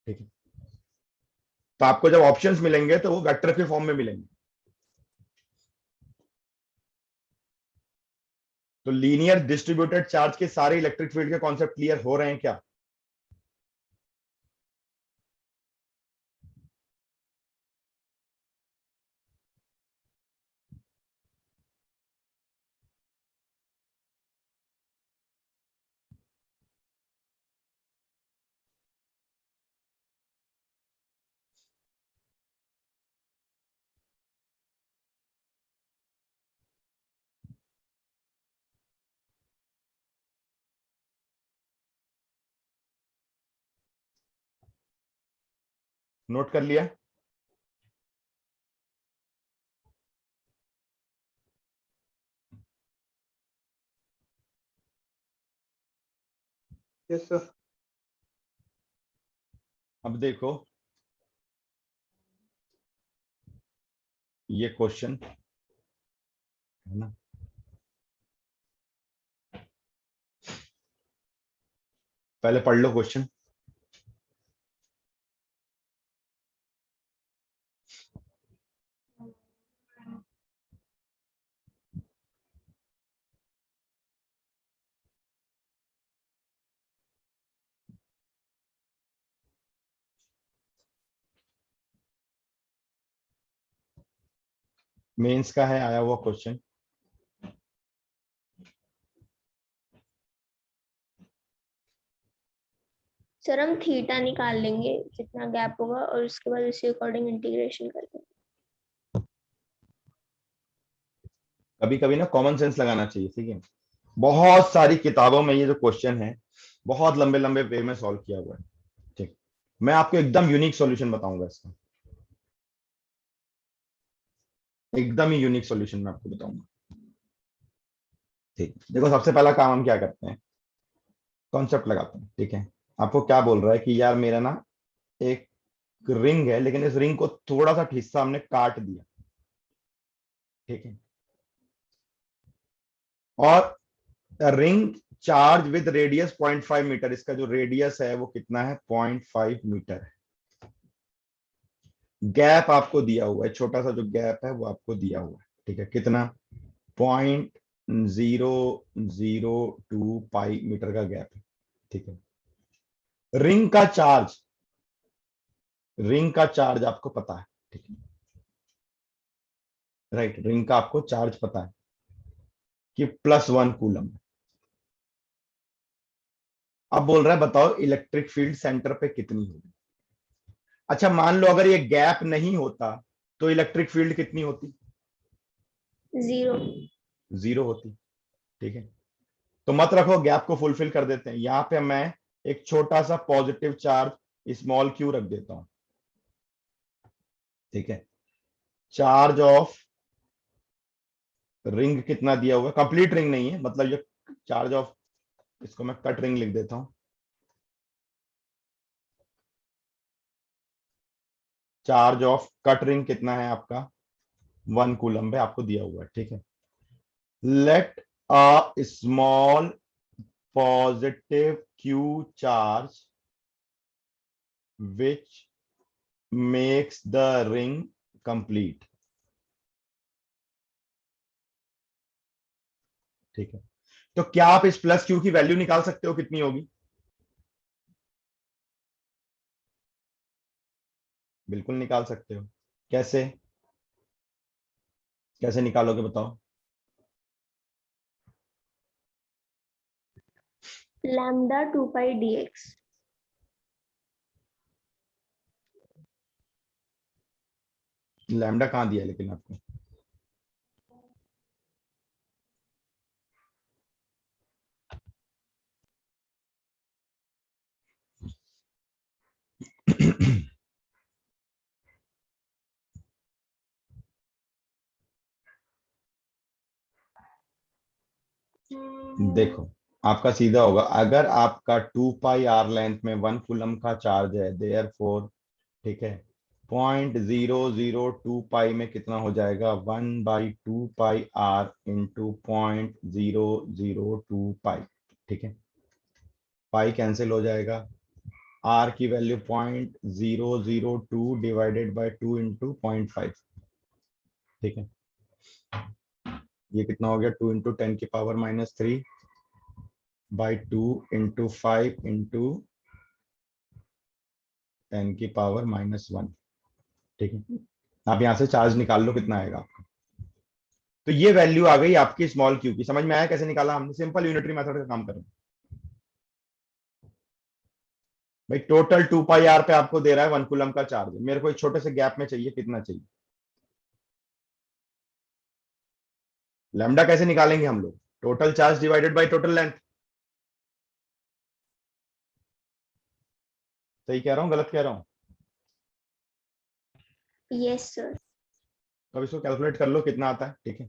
ठीक है। तो आपको जब ऑप्शंस मिलेंगे तो वो वेक्टर के फॉर्म में मिलेंगे। तो लीनियर डिस्ट्रीब्यूटेड चार्ज के सारे इलेक्ट्रिक फील्ड के कॉन्सेप्ट क्लियर हो रहे हैं क्या? नोट कर लिया? Yes sir. अब देखो ये क्वेश्चन, है ना, पहले पढ़ लो क्वेश्चन। मेंस का है आया हुआ क्वेश्चन। सर हम थीटा निकाल लेंगे जितना गैप होगा और उसके बाद उसी अकॉर्डिंग इंटीग्रेशन कर लेंगे। कभी कभी ना कॉमन सेंस लगाना चाहिए, ठीक है। बहुत सारी किताबों में ये जो क्वेश्चन है बहुत लंबे लंबे वे में सॉल्व किया हुआ है, ठीक। मैं आपको एकदम यूनिक सॉल्यूशन बताऊंगा इसका, एकदम ही यूनिक सॉल्यूशन मैं आपको बताऊंगा, ठीक। देखो सबसे पहला काम हम क्या करते हैं, कॉन्सेप्ट लगाते हैं, ठीक है। आपको क्या बोल रहा है कि यार मेरा ना एक रिंग है, लेकिन इस रिंग को थोड़ा सा हिस्सा हमने काट दिया, ठीक है। और ring charge with radius 0.5 metre, इसका जो रेडियस है वो कितना है, 0.5 मीटर है। गैप आपको दिया हुआ है, छोटा सा जो गैप है वो आपको दिया हुआ है, ठीक है। कितना, 0.002 मीटर का गैप है, ठीक है। रिंग का चार्ज, रिंग का चार्ज आपको पता है, ठीक है, राइट। रिंग का आपको चार्ज पता है कि +1 कूलम। अब बोल रहा है बताओ इलेक्ट्रिक फील्ड सेंटर पे कितनी होगी। अच्छा मान लो अगर ये गैप नहीं होता तो इलेक्ट्रिक फील्ड कितनी होती, 0। 0 होती, ठीक है। तो मत रखो, गैप को फुलफिल कर देते हैं। यहां पे मैं एक छोटा सा पॉजिटिव चार्ज स्मॉल क्यू रख देता हूं, ठीक है। चार्ज ऑफ रिंग कितना दिया हुआ है, कंप्लीट रिंग नहीं है, मतलब ये चार्ज ऑफ, इसको मैं कट रिंग लिख देता हूं। चार्ज ऑफ कट रिंग कितना है आपका, 1 कूलम पे आपको दिया हुआ है, ठीक है। Let a small positive q charge which makes the ring complete, ठीक है। तो क्या आप इस प्लस क्यू की वैल्यू निकाल सकते हो कितनी होगी, बिल्कुल निकाल सकते हो। कैसे, कैसे निकालोगे बताओ। लैम्डा 2 पाई dx। लैम्डा कहाँ दिया है लेकिन आपको, देखो आपका सीधा होगा, अगर आपका 2 पाई r लेंथ में 1 कूलम का चार्ज है, देयर फोर, ठीक है, 0.002 में कितना हो जाएगा, 1/2 पाई r इंटू 0.002 ठीक है। पाई कैंसिल हो जाएगा, r की वैल्यू 0.002 डिवाइडेड बाई 2 इंटू 0.5, ठीक है। ये कितना हो गया, 2 इंटू 10⁻³ बाई 2 इंटू 5 इंटू 10⁻⁻1, ठीक है। आप यहां से चार्ज निकाल लो कितना आएगा आपका। तो ये वैल्यू आ गई आपकी स्मॉल क्यू की। समझ में आया कैसे निकाला हमने, सिंपल यूनिटरी मेथड का काम करें भाई। टोटल 2 पाई r पे आपको दे रहा है 1 कूलम का चार्ज, मेरे को एक छोटे से गैप में चाहिए, कितना चाहिए। लैम्डा कैसे निकालेंगे हम लोग, total charge divided by total length. सही कह रहा हूँ गलत कह रहा हूँ, यस सर। अब इसको कैलकुलेट कर लो कितना आता है, ठीक है।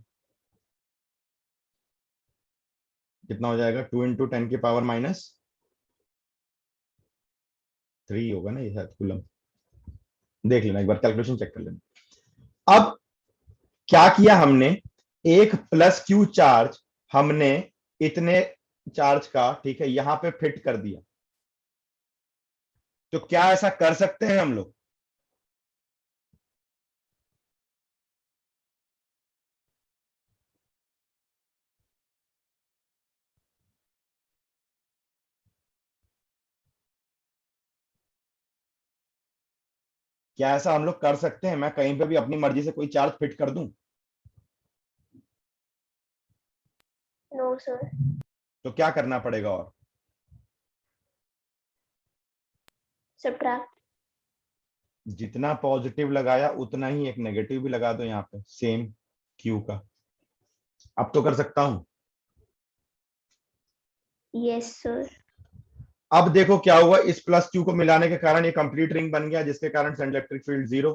कितना हो जाएगा, 2 इंटू 10⁻³ होगा ना ये शायद कूलम, देख लेना एक बार, कैलकुलेशन चेक कर लेना। अब क्या किया हमने, एक प्लस क्यू चार्ज हमने इतने चार्ज का, ठीक है, यहां पे फिट कर दिया। तो क्या ऐसा कर सकते हैं हम लोग, क्या ऐसा हम लोग कर सकते हैं, मैं कहीं पे भी अपनी मर्जी से कोई चार्ज फिट कर दूं। No sir. तो क्या करना पड़ेगा, और सब्ट्रैक्ट। जितना पॉजिटिव लगाया उतना ही एक नेगेटिव भी लगा दो यहाँ पे सेम क्यू का। अब तो कर सकता हूं। Yes sir. अब देखो क्या हुआ, इस प्लस क्यू को मिलाने के कारण ये कंप्लीट रिंग बन गया, जिसके कारण इलेक्ट्रिक फील्ड 0।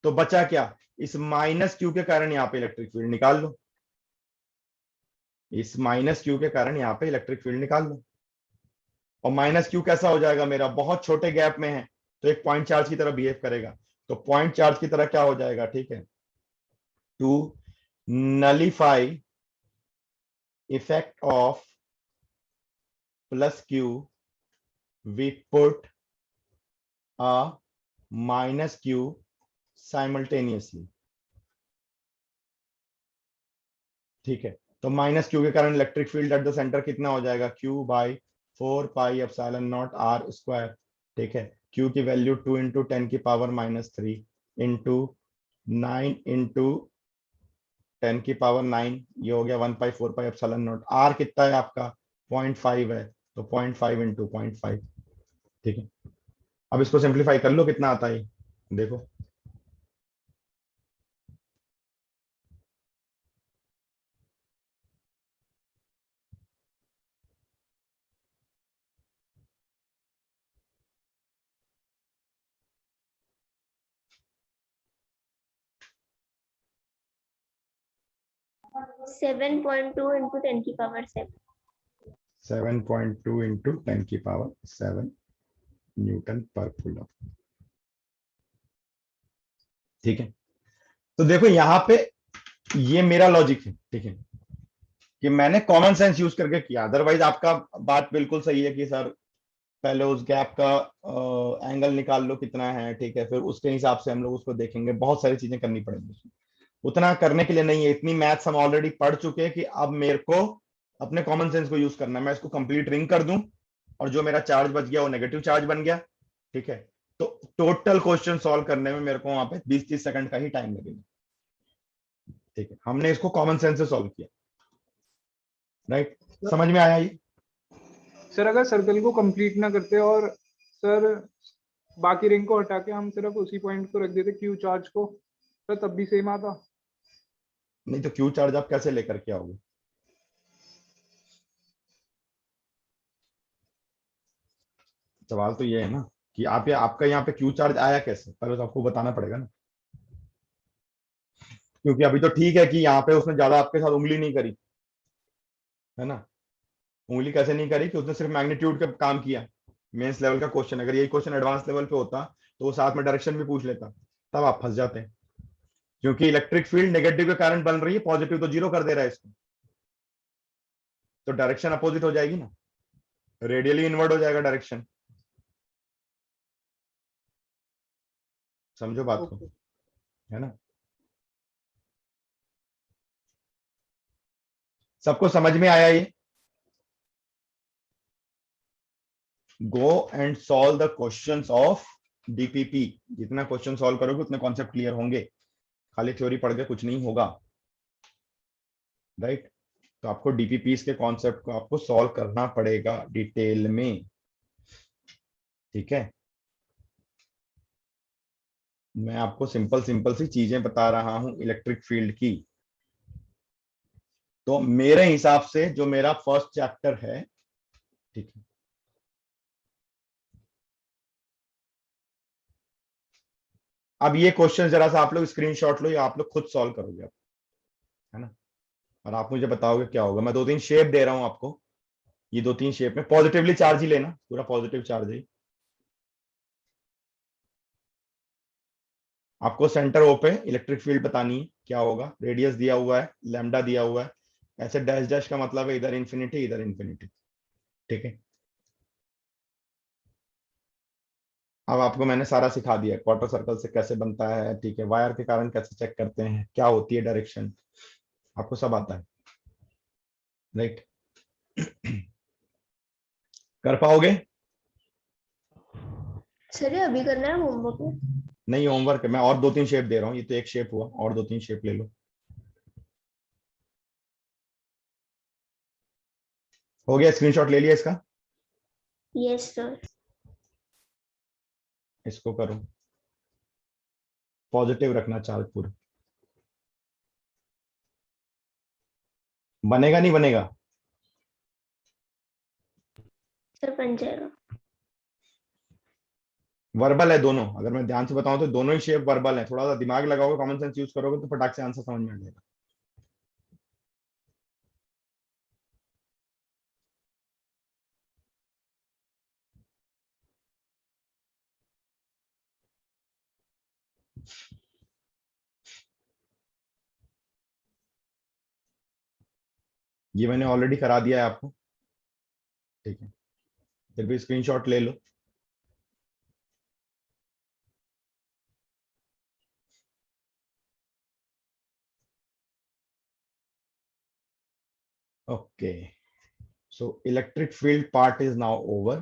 तो बचा क्या, इस माइनस क्यू के कारण यहाँ पे इलेक्ट्रिक फील्ड निकाल लो। इस माइनस क्यू के कारण यहाँ पे इलेक्ट्रिक फील्ड निकाल लो। और माइनस क्यू कैसा हो जाएगा, मेरा बहुत छोटे गैप में है तो एक पॉइंट चार्ज की तरह बिहेव करेगा। तो पॉइंट चार्ज की तरह क्या हो जाएगा, ठीक है, to nullify effect of plus q we put a minus q simultaneously। ठीक है, तो माइनस क्यू के कारण electric field at the centre कितना हो जाएगा, q by 4 pi epsilon not r square. ठीक है, q की वैल्यू 2 इंटू 10⁻³ इंटू 9 इंटू 10⁻⁹, ये हो गया 1/4 पाई एप्सिलॉन नॉट। r कितना है आपका 0.5 है, तो 0.5 इंटू 0.5। ठीक है, अब इसको सिंप्लीफाई कर लो, कितना आता है देखो। Seven point two into 10⁻7। 7.2 into 10⁻7 Newton पर कूलम। ठीक है, तो देखो यहाँ पे ये मेरा लॉजिक है, ठीक है, कि मैंने कॉमन सेंस यूज करके किया। अदरवाइज आपका बात बिल्कुल सही है कि सर पहले उस गैप का एंगल निकाल लो कितना है, ठीक है, फिर उसके हिसाब से हम लोग उसको देखेंगे, बहुत सारी चीजें करनी पड़ेंगी। उतना करने के लिए नहीं है, इतनी मैथ्स हम ऑलरेडी पढ़ चुके हैं कि अब मेरे को अपने कॉमन सेंस को यूज करना है। मैं इसको कंप्लीट रिंग कर दूं और जो मेरा चार्ज बच गया वो नेगेटिव चार्ज बन गया। ठीक है, तो टोटल क्वेश्चन सॉल्व करने में मेरे को वहां पे 20-30 सेकंड का ही टाइम लगेगा। ठीक है, हमने इसको कॉमन सेंस से सॉल्व किया। राइट, समझ में आया ये? सर अगर सर्कल को कंप्लीट ना करते और सर बाकी रिंग को हटा के हम सिर्फ उसी पॉइंट को रख देते क्यू चार्ज को, सर तब भी सेम आता। नहीं तो क्यू चार्ज आप कैसे लेकर के आओगे? सवाल तो ये है ना कि आप आपका यहाँ पे क्यू चार्ज आया कैसे, पहले तो आपको बताना पड़ेगा ना। क्योंकि अभी तो ठीक है कि यहाँ पे उसने ज्यादा आपके साथ उंगली नहीं करी है ना। उंगली कैसे नहीं करी कि उसने सिर्फ मैग्नीट्यूड का काम किया। मेंस लेवल का क्वेश्चन, अगर यही क्वेश्चन एडवांस लेवल पे होता तो वो साथ में डायरेक्शन भी पूछ लेता, तब आप फंस जाते हैं। क्योंकि इलेक्ट्रिक फील्ड नेगेटिव के कारण बन रही है, पॉजिटिव तो जीरो कर दे रहा है इसको, तो डायरेक्शन अपोजिट हो जाएगी ना, रेडियली इनवर्ड हो जाएगा डायरेक्शन। समझो बात को, है ना। सबको समझ में आया ये? Go and solve the questions of DPP. जितना क्वेश्चन सॉल्व करोगे उतने कॉन्सेप्ट क्लियर होंगे, खाली थ्योरी पढ़ के कुछ नहीं होगा। राइट, तो आपको डीपीपी के कॉन्सेप्ट को आपको सॉल्व करना पड़ेगा डिटेल में। ठीक है, मैं आपको सिंपल सिंपल सी चीजें बता रहा हूं इलेक्ट्रिक फील्ड की। तो मेरे हिसाब से जो मेरा फर्स्ट चैप्टर है, ठीक है, अब ये क्वेश्चन जरा सा आप लोग स्क्रीनशॉट लो या आप लोग खुद सॉल्व करोगे आप, है ना। और आप मुझे बताओगे क्या होगा। मैं 2-3 शेप दे रहा हूं आपको, ये 2-3 शेप में पॉजिटिवली चार्ज ही लेना, पूरा पॉजिटिव चार्ज है। आपको सेंटर ओ पे इलेक्ट्रिक फील्ड बतानी है क्या होगा, रेडियस दिया हुआ है, लैम्डा दिया हुआ है, ऐसे डैश डैश का मतलब है इधर इन्फिनिटी इधर इन्फिनिटी। ठीक है, अब आपको मैंने सारा सिखा दिया, क्वार्टर सर्कल से कैसे बनता है, ठीक है, वायर के कारण कैसे चेक करते हैं, क्या होती है डायरेक्शन, आपको सब आता है। राइट, कर पाओगे? सर ये अभी करना है होमवर्क में? नहीं, होमवर्क मैं और 2-3 शेप दे रहा हूँ, ये तो एक शेप हुआ, और 2-3 शेप ले लो। हो गया, स्क्रीनशॉट ले लिया इसका? Yes sir. इसको करो, पॉजिटिव रखना चार्ज पूरा। बनेगा नहीं बनेगा? सर बन जाएगा। वर्बल है दोनों, अगर मैं ध्यान से बताऊं तो दोनों ही शेप वर्बल है। थोड़ा सा दिमाग लगाओगे, कॉमन सेंस यूज करोगे तो फटाक से आंसर समझ में आ जाएगा। ये मैंने ऑलरेडी करा दिया है आपको, ठीक है, फिर भी स्क्रीनशॉट ले लो। Okay, so electric field part is now over.